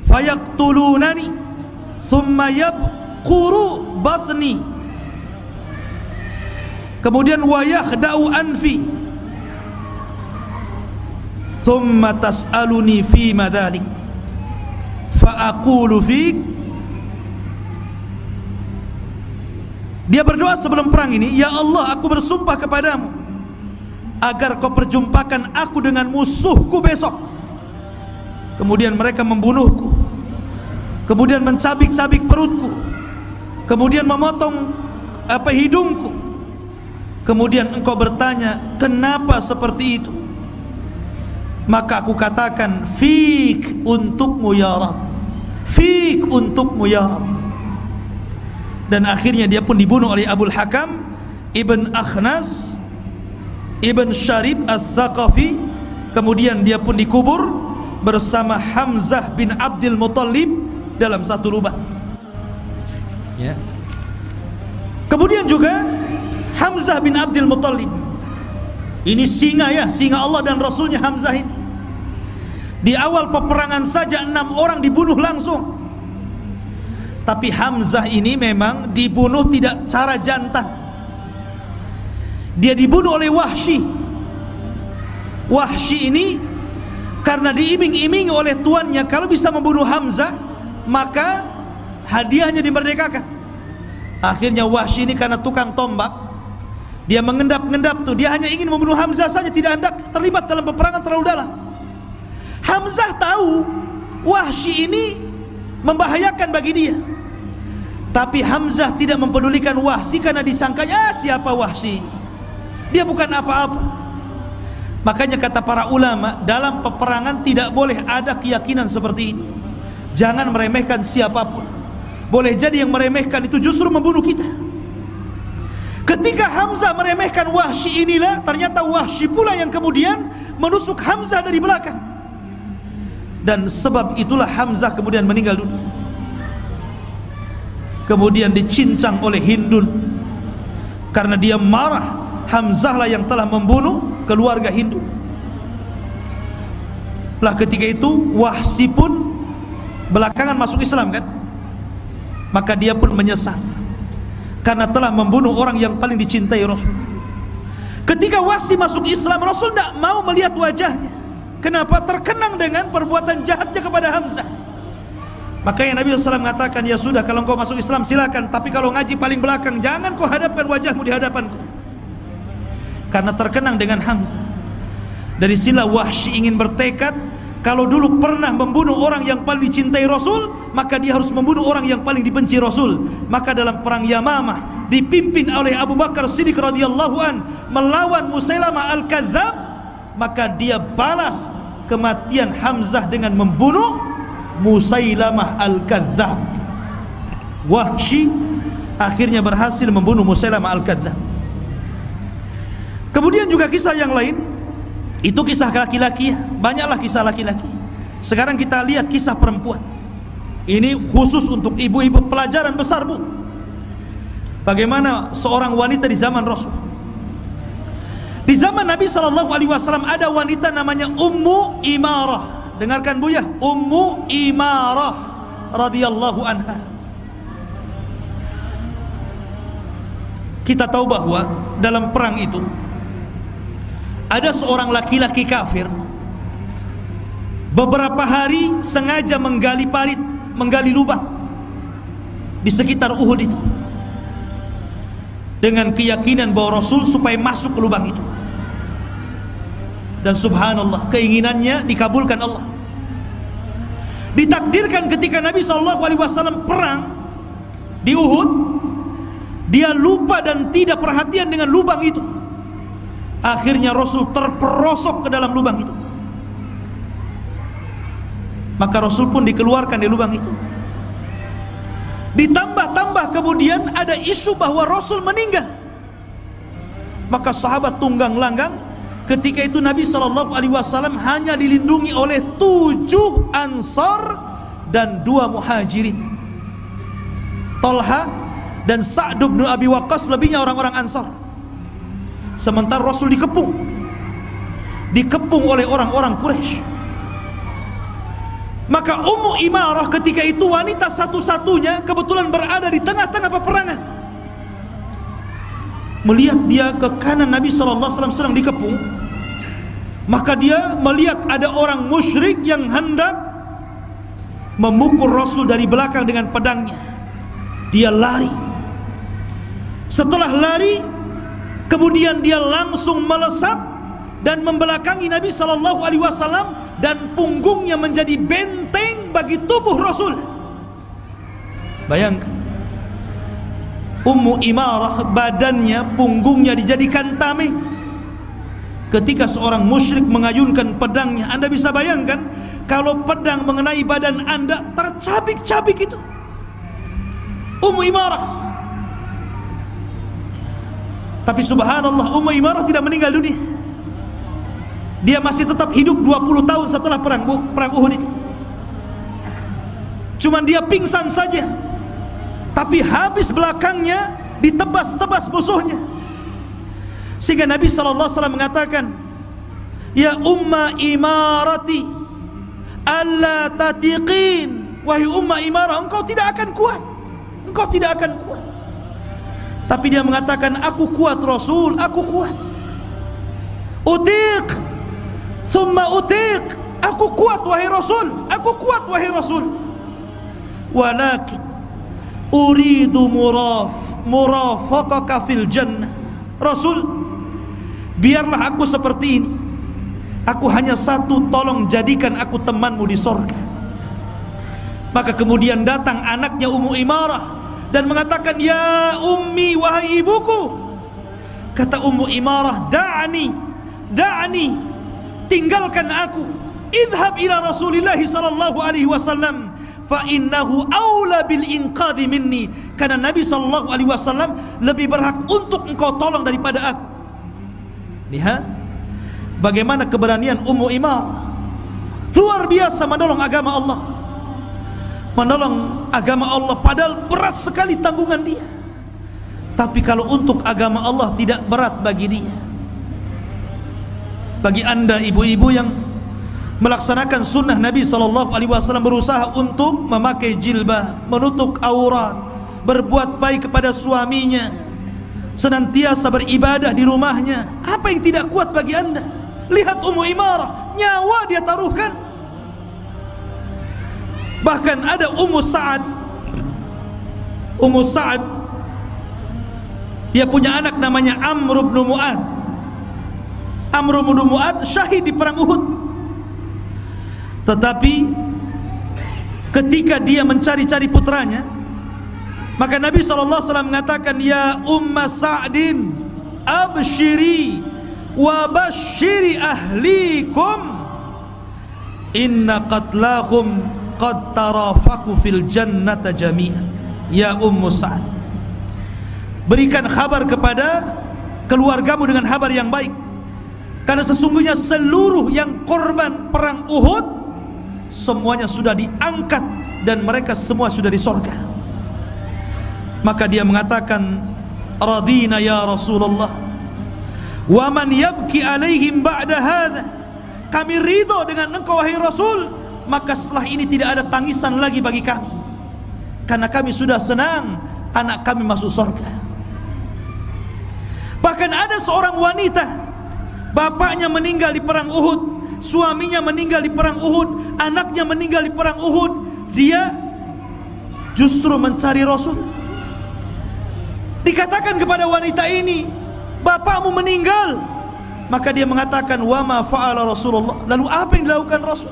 fayaqtulunani thumma yabquru batni, kemudian wa yakhda'u anfi thumma tas'aluni fi madhalik fa aqulu fik. Dia berdoa sebelum perang ini, ya Allah, aku bersumpah kepadamu agar kau perjumpakan aku dengan musuhku besok. Kemudian mereka membunuhku, kemudian mencabik-cabik perutku, kemudian memotong hidungku. Kemudian engkau bertanya, kenapa seperti itu? Maka aku katakan, fik, untukmu ya Rabb, fik, untukmu ya Rabb. Dan akhirnya dia pun dibunuh oleh Abul Hakam Ibn Akhnas Ibn Syarib Al-Thaqafi. Kemudian dia pun dikubur bersama Hamzah bin Abdul Muttalib dalam satu lubang ya. Kemudian juga Hamzah bin Abdul Muttalib ini singa ya, singa Allah dan Rasulnya. Hamzah ini di awal peperangan saja 6 orang dibunuh langsung. Tapi Hamzah ini memang dibunuh tidak cara jantan. Dia dibunuh oleh Wahsy. Wahsy ini karena diiming-imingi oleh tuannya, kalau bisa membunuh Hamzah maka hadiahnya dimerdekakan. Akhirnya Wahsy ini karena tukang tombak, dia mengendap-endap tuh, dia hanya ingin membunuh Hamzah saja, tidak hendak terlibat dalam peperangan terlalu dalam. Hamzah tahu Wahsy ini membahayakan bagi dia, tapi Hamzah tidak mempedulikan Wahsy karena disangkanya siapa Wahsy, dia bukan apa-apa. Makanya kata para ulama, dalam peperangan tidak boleh ada keyakinan seperti ini. Jangan meremehkan siapapun. Boleh jadi yang meremehkan itu justru membunuh kita. Ketika Hamzah meremehkan Wahsy inilah, ternyata Wahsy pula yang kemudian menusuk Hamzah dari belakang. Dan sebab itulah Hamzah kemudian meninggal dunia. Kemudian dicincang oleh Hindun karena dia marah Hamzah lah yang telah membunuh keluarga Hindu. Lah ketika itu Wahsy pun belakangan masuk Islam kan, maka dia pun menyesal karena telah membunuh orang yang paling dicintai Rasul. Ketika Wahsy masuk Islam, Rasul tidak mau melihat wajahnya. Kenapa? Terkenang dengan perbuatan jahatnya kepada Hamzah. Makanya Nabi SAW mengatakan, ya sudah, kalau engkau masuk Islam silakan, tapi kalau ngaji paling belakang, jangan kau hadapkan wajahmu di hadapanku. Karena terkenang dengan Hamzah. Dari sinilah Wahsy ingin bertekad, kalau dulu pernah membunuh orang yang paling dicintai Rasul, maka dia harus membunuh orang yang paling dibenci Rasul. Maka dalam perang Yamamah dipimpin oleh Abu Bakar Siddiq radhiyallahu an melawan Musailamah al-Kadzdzab, maka dia balas kematian Hamzah dengan membunuh Musailamah al-Kadzdzab. Wahsy akhirnya berhasil membunuh Musailamah al-Kadzdzab. Kemudian juga kisah yang lain, itu kisah laki-laki, banyaklah kisah laki-laki. Sekarang kita lihat kisah perempuan. Ini khusus untuk ibu-ibu, pelajaran besar bu. Bagaimana seorang wanita di zaman Rasul. Di zaman Nabi SAW ada wanita namanya Ummu Imarah. Dengarkan bu ya, Ummu Imarah radhiyallahu anha. Kita tahu bahwa dalam perang itu ada seorang laki-laki kafir beberapa hari sengaja menggali parit, menggali lubang di sekitar Uhud itu, dengan keyakinan bahwa Rasul supaya masuk ke lubang itu. Dan subhanallah, keinginannya dikabulkan Allah. Ditakdirkan ketika Nabi SAW perang di Uhud, dia lupa dan tidak perhatian dengan lubang itu. Akhirnya Rasul terperosok ke dalam lubang itu. Maka Rasul pun dikeluarkan di lubang itu. Ditambah-tambah kemudian ada isu bahwa Rasul meninggal. Maka sahabat tunggang langgang. Ketika itu Nabi SAW hanya dilindungi oleh 7 Ansar dan 2 Muhajirin, Talha dan Sa'd bin Abi Waqqas, lebihnya orang-orang Ansar. Sementara Rasul dikepung oleh orang-orang Quraisy. Maka Ummu Imarah ketika itu wanita satu-satunya kebetulan berada di tengah-tengah peperangan. Melihat dia ke kanan Nabi SAW sedang dikepung, maka dia melihat ada orang musyrik yang hendak memukul Rasul dari belakang dengan pedangnya. Dia lari. Setelah lari, kemudian dia langsung melesat dan membelakangi Nabi SAW, dan punggungnya menjadi benteng bagi tubuh Rasul. Bayangkan, Ummu Imarah badannya, punggungnya dijadikan tameng. Ketika seorang musyrik mengayunkan pedangnya, Anda bisa bayangkan kalau pedang mengenai badan Anda, tercabik-cabik itu. Ummu Imarah. Tapi subhanallah, Ummu Imarah tidak meninggal dunia. Dia masih tetap hidup 20 tahun setelah perang Uhud itu. Cuman dia pingsan saja, tapi habis belakangnya ditebas-tebas musuhnya. Sehingga Nabi SAW mengatakan, "Ya Umma Imarati, alla tatiqin." Wahai Umma Imarah, engkau tidak akan kuat. Engkau tidak akan kuat. Tapi dia mengatakan, "Aku kuat Rasul, aku kuat. Utiq thumma utiq." Aku kuat wahai Rasul, aku kuat wahai Rasul. Walakin uridu murafaqaka fil jannah. Rasul, biarlah aku seperti ini. Aku hanya satu, tolong jadikan aku temanmu di sorga. Maka kemudian datang anaknya Ummu Imarah dan mengatakan, "Ya ummi, wahai ibuku." Kata Ummu Imarah, Da'ni, tinggalkan aku. Idhab ila Rasulillah sallallahu alaihi wasallam fa innahu aula bil inqadhi minni. Karena Nabi sallallahu alaihi wasallam lebih berhak untuk engkau tolong daripada aku. Lihat bagaimana keberanian Ummu Imarah. Luar biasa menolong agama Allah. Menolong agama Allah padahal berat sekali tanggungan dia. Tapi kalau untuk agama Allah tidak berat bagi dia. Bagi anda ibu-ibu yang melaksanakan sunnah Nabi SAW, berusaha untuk memakai jilbab, menutup aurat, berbuat baik kepada suaminya, senantiasa beribadah di rumahnya, apa yang tidak kuat bagi anda? Lihat Ummu Imarah, nyawa dia taruhkan. Bahkan ada Ummu Sa'ad, dia punya anak namanya Amr bin Mu'ad. Amr bin Mu'ad syahid di perang Uhud. Tetapi ketika dia mencari-cari putranya, maka Nabi SAW mengatakan, "Ya Umma Sa'din, abshiri wa bashiri ahlikum, inna qatlahum qad tarafaku fil jannata jami'an." Ya Ummu Sa'd, berikan kabar kepada keluargamu dengan kabar yang baik, karena sesungguhnya seluruh yang korban perang Uhud semuanya sudah diangkat dan mereka semua sudah di sorga. Maka dia mengatakan, "Radina ya Rasulullah, wa man yabki alaihim ba'da hadha." Kami ridho dengan engkau wahai Rasul, maka setelah ini tidak ada tangisan lagi bagi kami, karena kami sudah senang anak kami masuk sorga. Bahkan ada seorang wanita, bapaknya meninggal di perang Uhud, suaminya meninggal di perang Uhud, anaknya meninggal di perang Uhud. Dia justru mencari Rasul. Dikatakan kepada wanita ini, bapakmu meninggal. Maka dia mengatakan, wa ma fa'ala Rasulullah. Lalu apa yang dilakukan Rasul?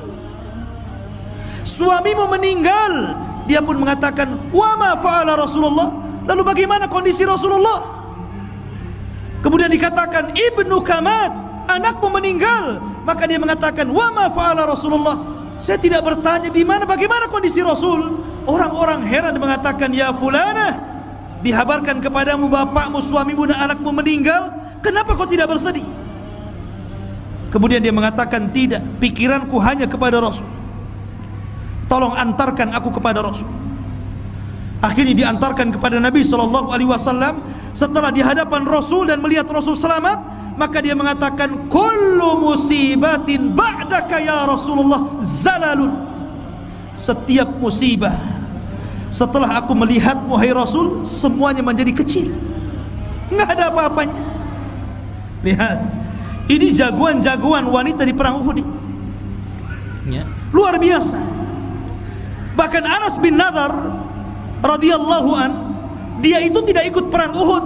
Suamimu meninggal. Dia pun mengatakan, wa ma fa'ala Rasulullah. Lalu bagaimana kondisi Rasulullah? Kemudian dikatakan, ibnu Kamad, anakmu meninggal. Maka dia mengatakan, wa ma fa'ala Rasulullah. Saya tidak bertanya di mana, bagaimana kondisi Rasul. Orang-orang heran mengatakan, ya fulana, dihabarkan kepadamu bapakmu, suamimu dan anakmu meninggal, kenapa kau tidak bersedih? Kemudian dia mengatakan, tidak, pikiranku hanya kepada Rasul. Tolong antarkan aku kepada Rasul. Akhirnya diantarkan kepada Nabi SAW. Setelah di hadapan Rasul dan melihat Rasul selamat, maka dia mengatakan, kullu musibatin ba'daka ya Rasulullah zalalun. Setiap musibah setelah aku melihatmu hai Rasul, semuanya menjadi kecil, nggak ada apa-apanya. Lihat, ini jagoan-jagoan wanita di perang Uhud ya, luar biasa. Bahkan Anas bin Nadar radhiyallahu an, dia itu tidak ikut perang Uhud.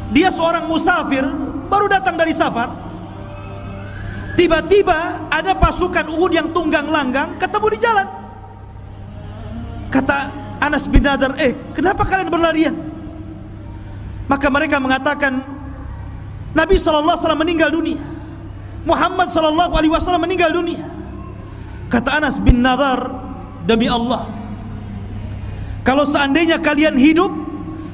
Dia seorang musafir, baru datang dari safar. Tiba-tiba ada pasukan Uhud yang tunggang langgang ketemu di jalan. Kata Anas bin Nadar, kenapa kalian berlarian? Maka mereka mengatakan, Nabi SAW meninggal dunia, Muhammad SAW meninggal dunia. Kata Anas bin Nadar, demi Allah, kalau seandainya kalian hidup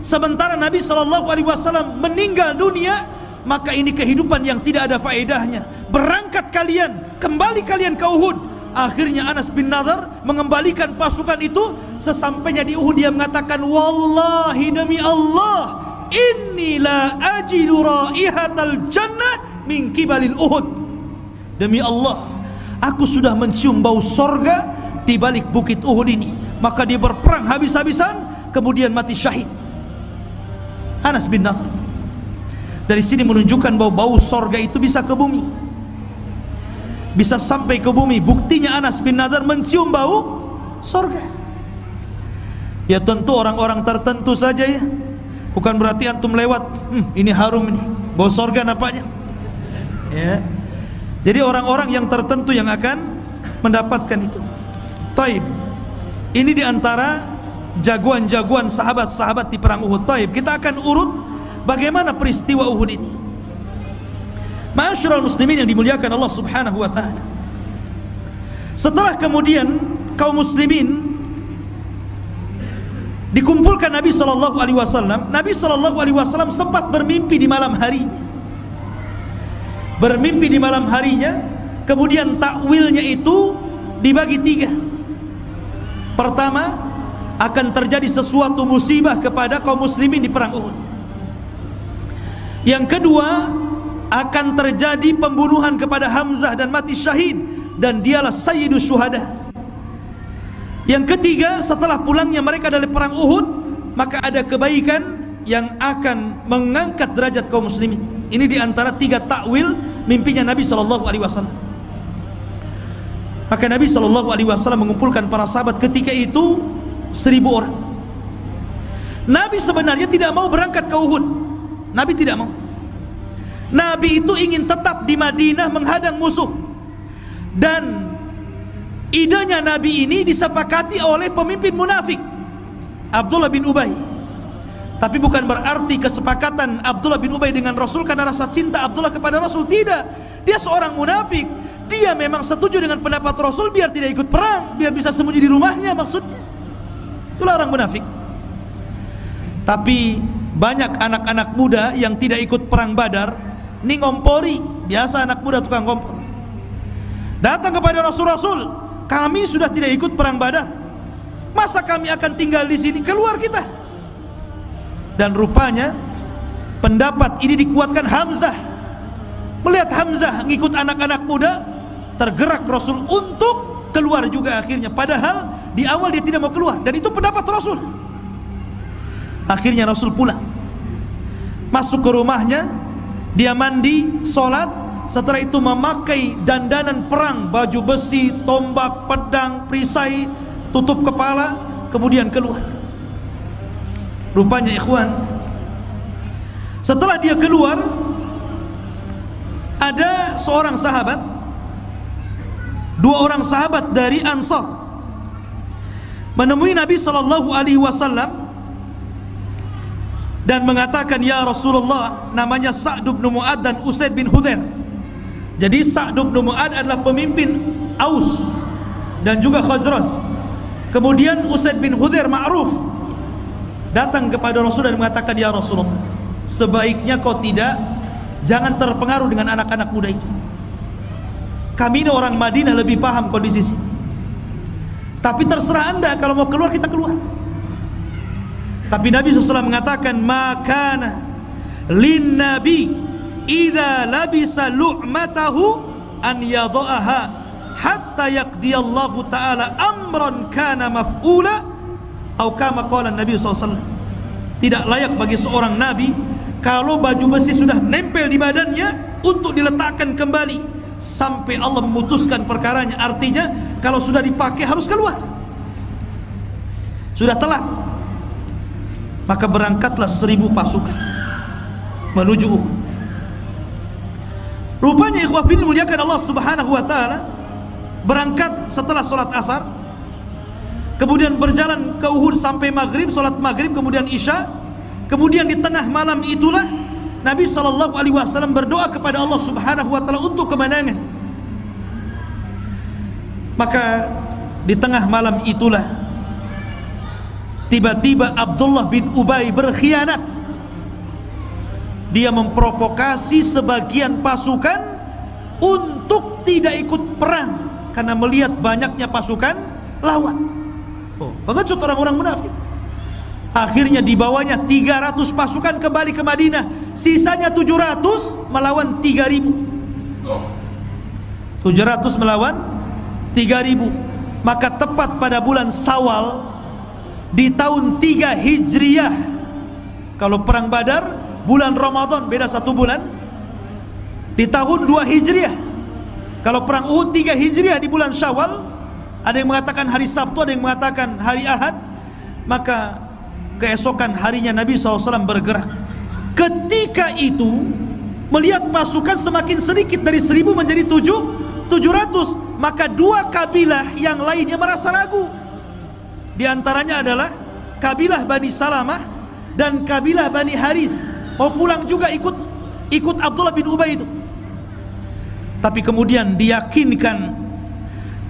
sementara Nabi SAW meninggal dunia, maka ini kehidupan yang tidak ada faedahnya. Berangkat kalian, kembali kalian ke Uhud. Akhirnya Anas bin Nadar mengembalikan pasukan itu. Sesampainya di Uhud dia mengatakan, wallahi demi Allah, inni la ajidu raihatal jannah min kibalil Uhud. Demi Allah, aku sudah mencium bau sorga di balik bukit Uhud ini. Maka dia berperang habis-habisan, kemudian mati syahid. Anas bin Nadar. Dari sini menunjukkan bahwa bau sorga itu bisa ke bumi, bisa sampai ke bumi. Buktinya Anas bin Nadar mencium bau sorga. Ya tentu orang-orang tertentu saja ya, bukan berarti antum lewat, ini harum ini, bau sorga nampaknya ya. Jadi orang-orang yang tertentu yang akan mendapatkan itu. Taib, ini diantara jagoan-jagoan sahabat-sahabat di perang Uhud. Taib, kita akan urut bagaimana peristiwa Uhud ini. Ma'asyiral muslimin yang dimuliakan Allah Subhanahu wa taala. Setelah kemudian kaum muslimin dikumpulkan Nabi SAW, Nabi SAW sempat bermimpi di malam harinya. Bermimpi di malam harinya, kemudian takwilnya itu dibagi tiga. Pertama, akan terjadi sesuatu musibah kepada kaum muslimin di perang Uhud. Yang kedua, akan terjadi pembunuhan kepada Hamzah dan mati syahid, dan dialah sayyidus syuhada. Yang ketiga, setelah pulangnya mereka dari perang Uhud, maka ada kebaikan yang akan mengangkat derajat kaum muslimin. Ini diantara tiga takwil mimpinya Nabi SAW. Maka Nabi SAW mengumpulkan para sahabat ketika itu 1000 orang. Nabi sebenarnya tidak mau berangkat ke Uhud. Nabi tidak mau. Nabi itu ingin tetap di Madinah menghadang musuh. Dan idenya Nabi ini disepakati oleh pemimpin munafik, Abdullah bin Ubay. Tapi bukan berarti kesepakatan Abdullah bin Ubay dengan Rasul karena rasa cinta Abdullah kepada Rasul. Tidak, dia seorang munafik. Dia memang setuju dengan pendapat Rasul biar tidak ikut perang, biar bisa sembunyi di rumahnya, maksudnya. Itulah orang munafik. Tapi banyak anak-anak muda yang tidak ikut perang Badar, ini ngompori, biasa anak muda tukang ngompor. Datang kepada Rasul, kami sudah tidak ikut perang Badar, masa kami akan tinggal di sini? Keluar kita. Dan rupanya pendapat ini dikuatkan Hamzah. Melihat Hamzah ngikut anak-anak muda, tergerak Rasul untuk keluar juga akhirnya. Padahal di awal dia tidak mau keluar, dan itu pendapat Rasul. Akhirnya Rasul pulang, masuk ke rumahnya, dia mandi, sholat. Setelah itu memakai dandanan perang, baju besi, tombak, pedang, perisai, tutup kepala, kemudian keluar. Rupanya ikhwan, setelah dia keluar, ada seorang sahabat, dua orang sahabat dari Ansar menemui Nabi SAW dan mengatakan, ya Rasulullah, namanya Sa'd bin Mu'ad dan Usaid bin Hudhair. Jadi Sa'd bin Mu'ad adalah pemimpin Aus dan juga Khazraj. Kemudian Usaid bin Hudhair ma'ruf datang kepada Rasul dan mengatakan, ya Rasulullah, sebaiknya kau jangan terpengaruh dengan anak-anak muda itu. Kami ini orang Madinah lebih paham kondisi sini. Tapi terserah anda, kalau mau keluar kita keluar. Tapi Nabi SAW mengatakan, makana lin nabi idza labisa lu'matahu an yadha'aha hatta yaqdiyallahu ta'ala amran kana maf'ula atau kama qala Nabi SAW. Tidak layak bagi seorang nabi kalau baju besi sudah nempel di badannya untuk diletakkan kembali sampai Allah memutuskan perkaranya. Artinya kalau sudah dipakai harus keluar, sudah telat. Maka berangkatlah 1000 pasukan menuju Uhud. Rupanya ikhwah fillah muliakan Allah Subhanahu wa taala, berangkat setelah salat asar, kemudian berjalan ke Uhud sampai maghrib, salat maghrib, kemudian isya. Kemudian di tengah malam itulah Nabi SAW berdoa kepada Allah Subhanahu wa taala untuk kemenangan. Maka di tengah malam itulah tiba-tiba Abdullah bin Ubay berkhianat. Dia memprovokasi sebagian pasukan untuk tidak ikut perang karena melihat banyaknya pasukan lawan. Pengecut orang-orang munafik. Akhirnya dibawanya 300 pasukan kembali ke Madinah, sisanya 700 melawan 3000. 700 melawan 3000. Maka tepat pada bulan Syawal di tahun 3 Hijriah. Kalau perang Badar bulan Ramadan, beda 1 bulan. Di tahun 2 Hijriah. Kalau perang Uhud 3 Hijriah di bulan Syawal, ada yang mengatakan hari Sabtu, ada yang mengatakan hari Ahad. Maka keesokan harinya Nabi SAW bergerak. Ketika itu melihat pasukan semakin sedikit, dari 1000 menjadi 700. Maka dua kabilah yang lainnya merasa ragu. Di antaranya adalah kabilah Bani Salamah dan kabilah Bani Harith. Mau pulang juga ikut Abdullah bin Ubay itu. Tapi kemudian diyakinkan,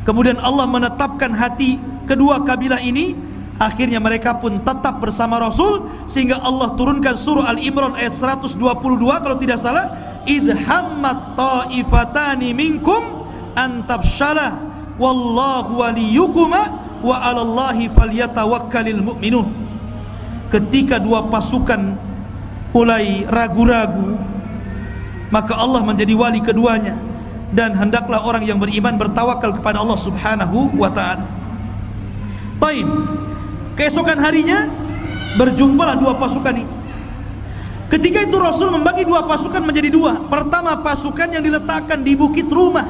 kemudian Allah menetapkan hati kedua kabilah ini. Akhirnya mereka pun tetap bersama Rasul, sehingga Allah turunkan surah Al-Imran ayat 122 kalau tidak salah, idhammat ta'ifatani minkum antabshala wallahu waliyukuma wa 'alallahi falyatawakkalul mu'minun. Ketika dua pasukan mulai ragu-ragu, maka Allah menjadi wali keduanya, dan hendaklah orang yang beriman bertawakal kepada Allah Subhanahu wa taala. Baik. Keesokan harinya berjumpalah dua pasukan ini. Ketika itu Rasul membagi dua pasukan menjadi dua. Pertama, pasukan yang diletakkan di Bukit Rumah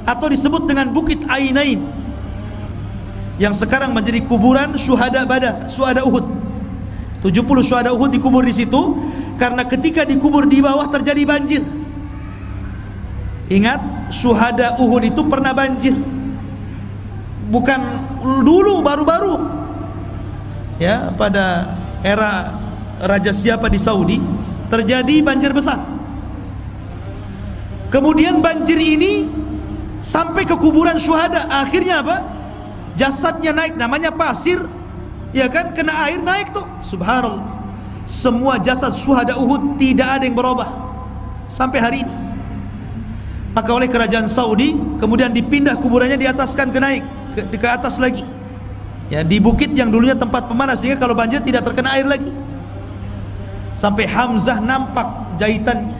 atau disebut dengan Bukit Ainain, yang sekarang menjadi kuburan syuhada Badar, syuhada Uhud. 70 syuhada Uhud dikubur di situ karena ketika dikubur di bawah terjadi banjir. Ingat, syuhada Uhud itu pernah banjir. Bukan dulu, baru-baru. Ya, pada era Raja siapa di Saudi terjadi banjir besar. Kemudian banjir ini sampai ke kuburan syuhada. Akhirnya apa? Jasadnya naik, namanya pasir, ya kan, kena air naik tuh. Subhanallah. Semua jasad syuhada Uhud tidak ada yang berubah sampai hari ini. Maka oleh kerajaan Saudi kemudian dipindah kuburannya, diataskan, ke atas lagi. Ya, di bukit yang dulunya tempat pemanah, sehingga kalau banjir tidak terkena air lagi. Sampai Hamzah nampak jahitan.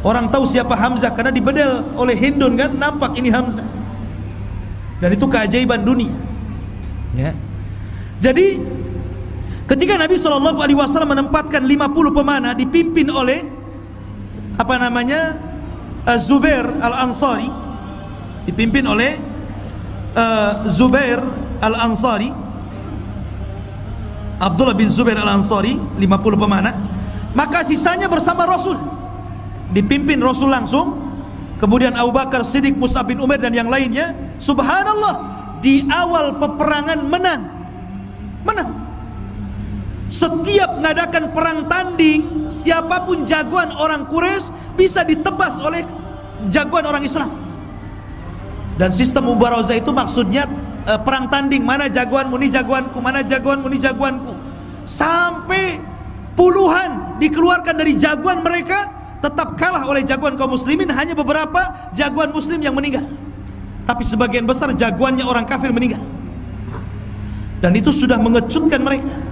Orang tahu siapa Hamzah karena dibedel oleh Hindun kan, nampak ini Hamzah. Dan itu keajaiban dunia. Ya. Jadi ketika Nabi SAW menempatkan 50 pemanah dipimpin oleh Zubair Al-Ansari, dipimpin oleh Zubair Al-Ansari, Abdullah bin Zubair al-Ansari, 50 pemanah. Maka sisanya bersama Rasul, dipimpin Rasul langsung. Kemudian Abu Bakar, Siddiq, Mus'ab bin Umair dan yang lainnya. Subhanallah, di awal peperangan menang. Setiap mengadakan perang tanding, siapapun jagoan orang Quraisy bisa ditebas oleh jagoan orang Islam. Dan sistem mubarazah itu maksudnya perang tanding, mana jagoanmu, ini jagoanku, mana jagoanmu, ini jagoanku, sampai puluhan dikeluarkan dari jagoan mereka, tetap kalah oleh jagoan kaum muslimin. Hanya beberapa jagoan muslim yang meninggal, tapi sebagian besar jagoannya orang kafir meninggal. Dan itu sudah mengejutkan mereka.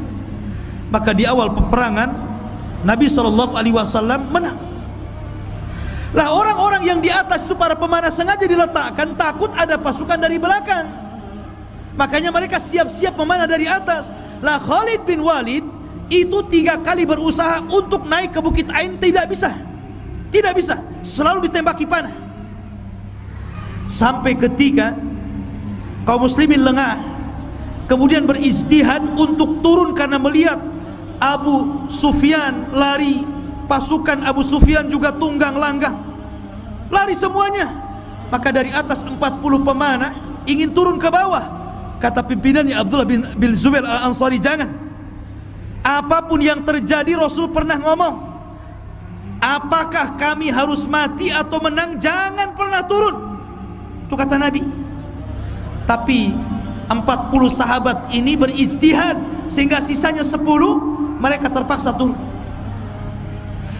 Maka di awal peperangan Nabi SAW menang. Lah orang-orang yang di atas itu, para pemanah, sengaja diletakkan takut ada pasukan dari belakang. Makanya mereka siap-siap memanah dari atas. Lah Khalid bin Walid itu 3 kali berusaha untuk naik ke Bukit Ain, tidak bisa, selalu ditembaki panah. Sampai ketika kaum muslimin lengah, kemudian berijtihad untuk turun karena melihat Abu Sufyan lari, pasukan Abu Sufyan juga tunggang langgang, lari semuanya. Maka dari atas 40 pemanah ingin turun ke bawah. Kata pimpinannya Abdullah bin Zubair al-Ansari, jangan. Apapun yang terjadi, Rasul pernah ngomong, apakah kami harus mati atau menang, jangan pernah turun. Itu kata Nabi. Tapi 40 sahabat ini berijtihad sehingga sisanya 10 mereka terpaksa turun.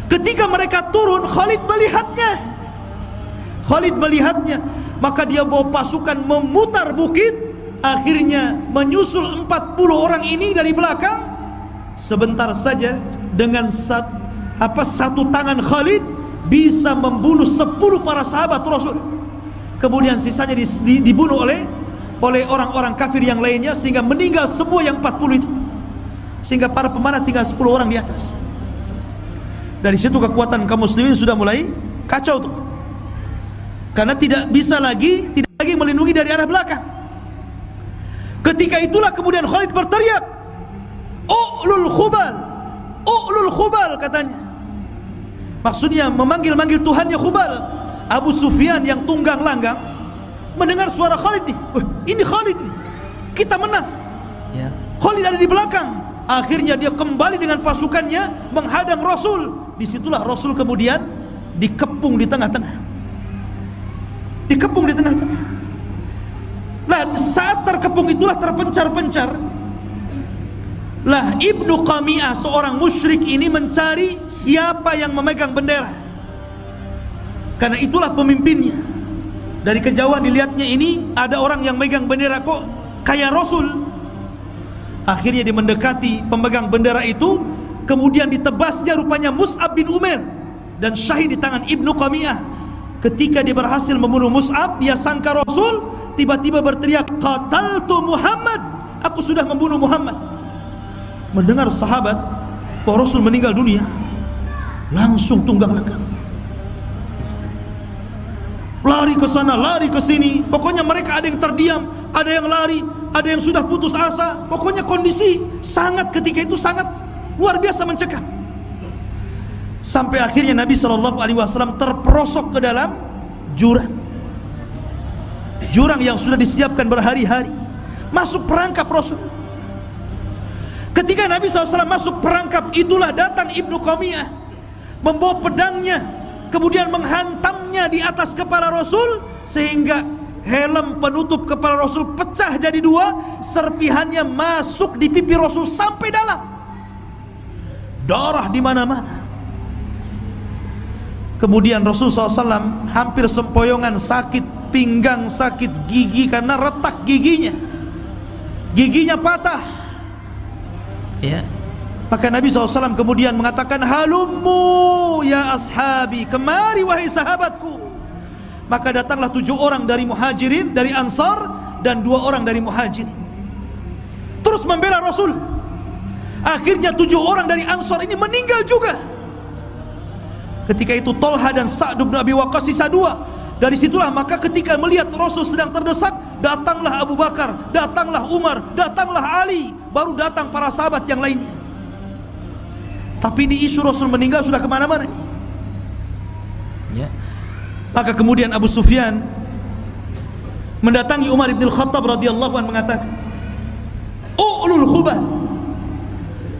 Ketika mereka turun, Khalid melihatnya, maka dia bawa pasukan memutar bukit, akhirnya menyusul 40 orang ini dari belakang. Sebentar saja dengan satu tangan Khalid bisa membunuh 10 para sahabat Rasul. Kemudian sisanya dibunuh oleh orang-orang kafir yang lainnya, sehingga meninggal semua yang 40 itu. Sehingga para pemanah tinggal 10 orang di atas. Dari situ kekuatan kaum muslimin sudah mulai kacau tuh. Karena tidak lagi melindungi dari arah belakang. Ketika itulah kemudian Khalid berteriak, "U'lul Khubal," katanya. Maksudnya memanggil Tuhannya Khubal. Abu Sufyan yang tunggang langgang mendengar suara Khalid nih, ini Khalid nih, kita menang. Ya. Khalid ada di belakang. Akhirnya dia kembali dengan pasukannya menghadang Rasul. Disitulah Rasul kemudian dikepung di tengah-tengah. Lah saat terkepung itulah terpencar-pencar. Lah Ibnu Qami'ah, seorang musyrik ini, mencari siapa yang memegang bendera, karena itulah pemimpinnya. Dari kejauhan dilihatnya ini ada orang yang megang bendera, kok kayak Rasul. Akhirnya dia mendekati pemegang bendera itu, kemudian ditebasnya rupanya Mus'ab bin Umair dan syahid di tangan Ibnu Qami'ah. Ketika dia berhasil membunuh Mus'ab, dia sangka Rasul, tiba-tiba berteriak, "Qataltu Muhammad, aku sudah membunuh Muhammad." Mendengar sahabat bahwa Rasul meninggal dunia, langsung tunggang langgang, lari ke sana, lari ke sini. Pokoknya mereka ada yang terdiam, ada yang lari, ada yang sudah putus asa. Pokoknya kondisi ketika itu sangat luar biasa mencekam. Sampai akhirnya Nabi SAW terperosok ke dalam jurang yang sudah disiapkan berhari-hari, masuk perangkap Rasul. Ketika Nabi SAW masuk perangkap, itulah datang Ibnu Qami'ah membawa pedangnya, kemudian menghantamnya di atas kepala Rasul, sehingga helm penutup kepala Rasul pecah jadi 2, serpihannya masuk di pipi Rasul sampai dalam, darah di mana-mana. Kemudian Rasul SAW hampir sempoyongan, sakit pinggang, sakit gigi karena retak giginya patah. Ya. Maka Nabi SAW kemudian mengatakan, "Halummu ya ashabi," kemari wahai sahabatku. Maka datanglah 7 orang dari Muhajirin, dari Ansar, dan 2 orang dari Muhajirin, terus membela Rasul. Akhirnya 7 orang dari Ansar ini meninggal juga. Ketika itu Tolha dan Sa'd bin Abi Waqqas sisa 2. Dari situlah maka ketika melihat Rasul sedang terdesak, datanglah Abu Bakar, datanglah Umar, datanglah Ali, baru datang para sahabat yang lainnya. Tapi ini isu Rasul meninggal sudah kemana-mana. Ya. Maka kemudian Abu Sufyan mendatangi Umar bin Khattab radhiyallahu anhu mengatakan, "Ulul Hubal,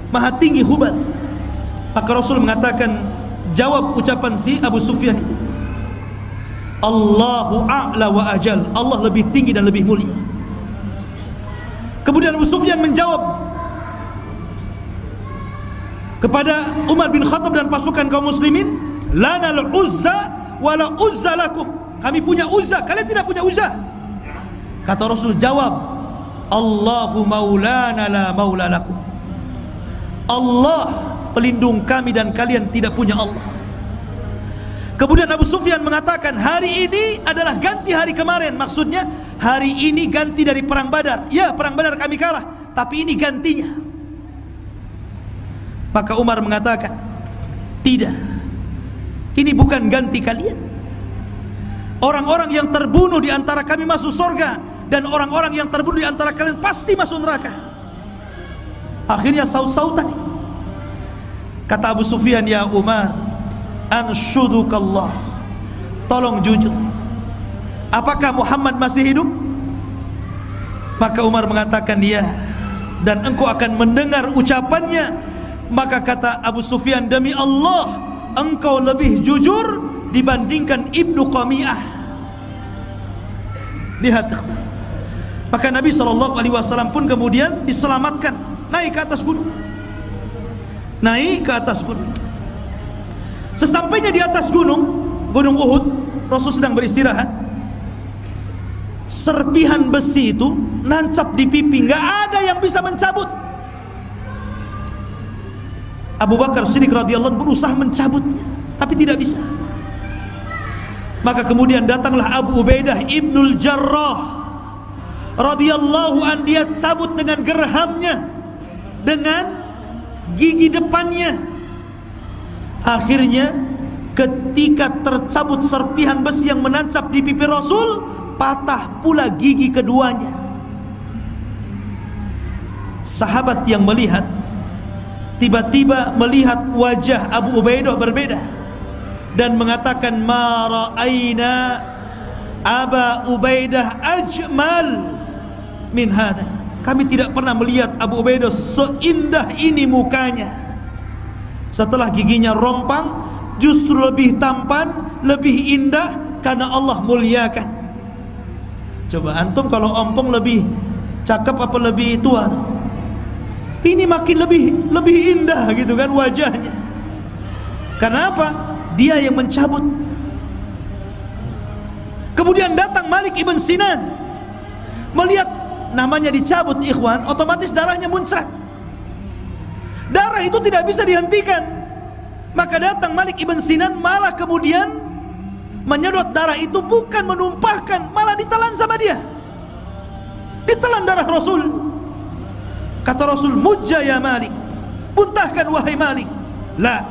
maha tinggi Hubal." Maka Rasul mengatakan, jawab ucapan si Abu Sufyan itu, "Allahu a'la wa ajal." Allah lebih tinggi dan lebih mulia. Kemudian Abu Sufyan menjawab kepada Umar bin Khattab dan pasukan kaum muslimin, "Lanal Uzza wala Uzza lakum." Kami punya Uzza, kalian tidak punya Uzza. Kata Rasul, jawab, "Allahu maulana la maula lakum." Allah pelindung kami dan kalian tidak punya Allah. Kemudian Abu Sufyan mengatakan, hari ini adalah ganti hari kemarin. Maksudnya hari ini ganti dari perang Badar. Ya, perang Badar kami kalah, tapi ini gantinya. Maka Umar mengatakan, tidak, ini bukan ganti kalian. Orang-orang yang terbunuh di antara kami masuk surga, dan orang-orang yang terbunuh di antara kalian pasti masuk neraka. Akhirnya saut-sautan itu. Kata Abu Sufyan, "Ya Umar, anshudukallah, tolong jujur, apakah Muhammad masih hidup?" Maka Umar mengatakan, "Ya, dan engkau akan mendengar ucapannya." Maka kata Abu Sufyan, "Demi Allah, engkau lebih jujur dibandingkan Ibnu Qami'ah." Lihat. Maka Nabi SAW pun kemudian diselamatkan, naik ke atas gunung. Naik ke atas gunung. Sesampainya di atas gunung Uhud, Rasul sedang beristirahat. Serpihan besi itu nancap di pipi, nggak ada yang bisa mencabut. Abu Bakar Siddiq radhiyallahu anhu berusaha mencabutnya, tapi tidak bisa. Maka kemudian datanglah Abu Ubaidah Ibnul Jarrah radhiyallahu anhu, dia cabut dengan gerhamnya, dengan gigi depannya. Akhirnya ketika tercabut serpihan besi yang menancap di pipi Rasul, patah pula gigi keduanya. Sahabat yang melihat tiba-tiba melihat wajah Abu Ubaidah berbeda dan mengatakan, "Ma ra'aina Aba Ubaidah ajmal min hada." Kami tidak pernah melihat Abu Ubaidah seindah ini mukanya. Setelah giginya rompang, justru lebih tampan, lebih indah karena Allah muliakan. Coba antum kalau ompong lebih cakep apa lebih tua? Ini makin lebih indah gitu kan wajahnya. Karena apa? Dia yang mencabut. Kemudian datang Malik ibn Sinan, melihat namanya dicabut, ikhwan, otomatis darahnya muncrat. Darah itu tidak bisa dihentikan. Maka datang Malik ibn Sinan, malah kemudian menyedot darah itu, bukan menumpahkan, malah ditelan sama dia. Ditelan darah Rasul. Kata Rasul, "Mujja ya Malik, muntahkan wahai Malik." La.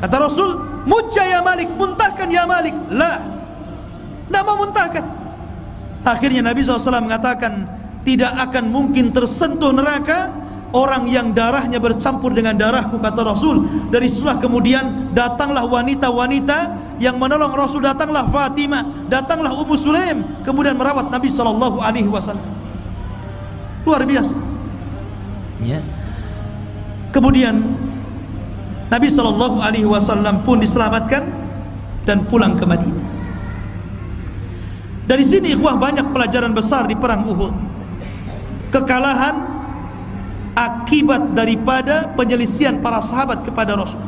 Kata Rasul, "Mujja ya Malik, muntahkan ya Malik." La. Tidak mau muntahkan. Akhirnya Nabi SAW mengatakan, tidak akan mungkin tersentuh neraka orang yang darahnya bercampur dengan darahku, kata Rasul. Dari situlah kemudian datanglah wanita-wanita yang menolong Rasul. Datanglah Fatimah, datanglah Ummu Sulaim, kemudian merawat Nabi SAW. Luar biasa. Ya. Kemudian Nabi SAW pun diselamatkan dan pulang ke Madinah. Dari sini ikhwah banyak pelajaran besar di perang Uhud. Kekalahan akibat daripada penyelisihan para sahabat kepada Rasul.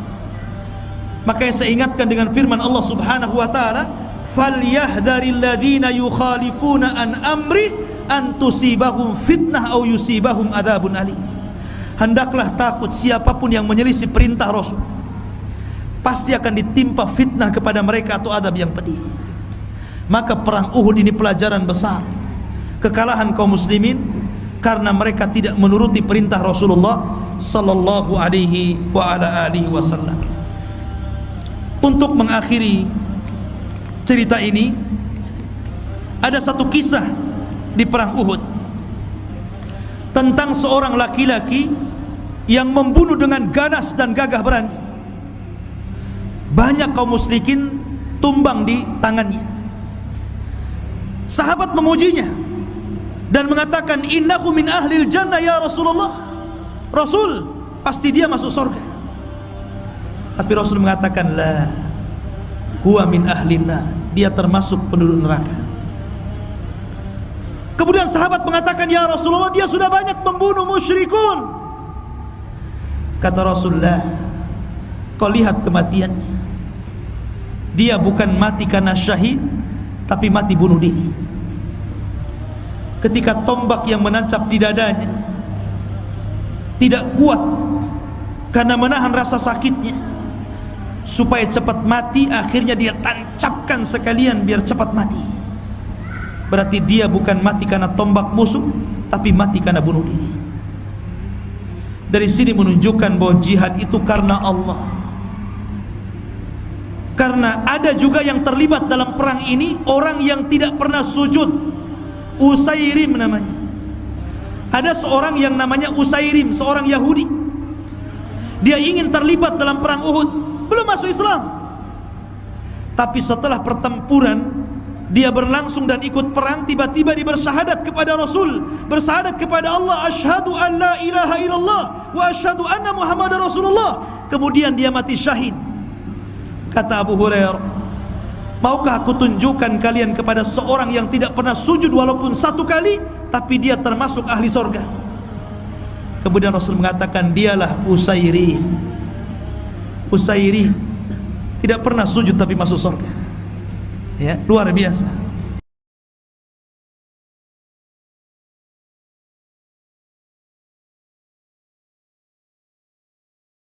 Makanya saya ingatkan dengan firman Allah Subhanahu wa taala, "Falyahdharil ladzina yukhalifuna an amri an tusibahum fitnah aw yusibahum adzabun alim." Hendaklah takut siapapun yang menyelisih perintah Rasul, pasti akan ditimpa fitnah kepada mereka atau adab yang pedih. Maka perang Uhud ini pelajaran besar. Kekalahan kaum muslimin karena mereka tidak menuruti perintah Rasulullah sallallahu alaihi wa ala alihi wasallam. Untuk mengakhiri cerita ini, ada satu kisah di perang Uhud. tentang seorang laki-laki yang membunuh dengan ganas dan gagah berani. Banyak kaum musyrikin tumbang di tangannya. Sahabat memujinya dan mengatakan, innahu min ahlil jannah ya Rasulullah. Rasul, pasti dia masuk surga. Tapi Rasul mengatakan, la, huwa min ahlina, dia termasuk penduduk neraka. Kemudian sahabat mengatakan, ya Rasulullah, dia sudah banyak membunuh musyrikun. Kata Rasulullah, kau lihat kematiannya, dia bukan mati karena syahid, tapi mati bunuh diri. Ketika tombak yang menancap di dadanya tidak kuat karena menahan rasa sakitnya, supaya cepat mati, akhirnya dia tancapkan sekalian biar cepat mati. Berarti dia bukan mati karena tombak musuh, tapi mati karena bunuh diri. Dari sini menunjukkan bahwa jihad itu karena Allah. Karena ada juga yang terlibat dalam perang ini orang yang tidak pernah sujud. Usairim namanya. Ada seorang yang namanya Usairim, seorang Yahudi. Dia ingin terlibat dalam perang Uhud, belum masuk Islam. Tapi setelah pertempuran dia berlangsung dan ikut perang, tiba-tiba dia bersyahadat kepada Rasul, bersyahadat kepada Allah, asyhadu an la ilaha illallah wa asyhadu anna Muhammadar Rasulullah. Kemudian dia mati syahid. Kata Abu Hurairah, maukah aku tunjukkan kalian kepada seorang yang tidak pernah sujud walaupun satu kali, tapi dia termasuk ahli sorga? Kemudian Rasul mengatakan, dialah Usairi. Usairi tidak pernah sujud tapi masuk sorga. Ya, luar biasa.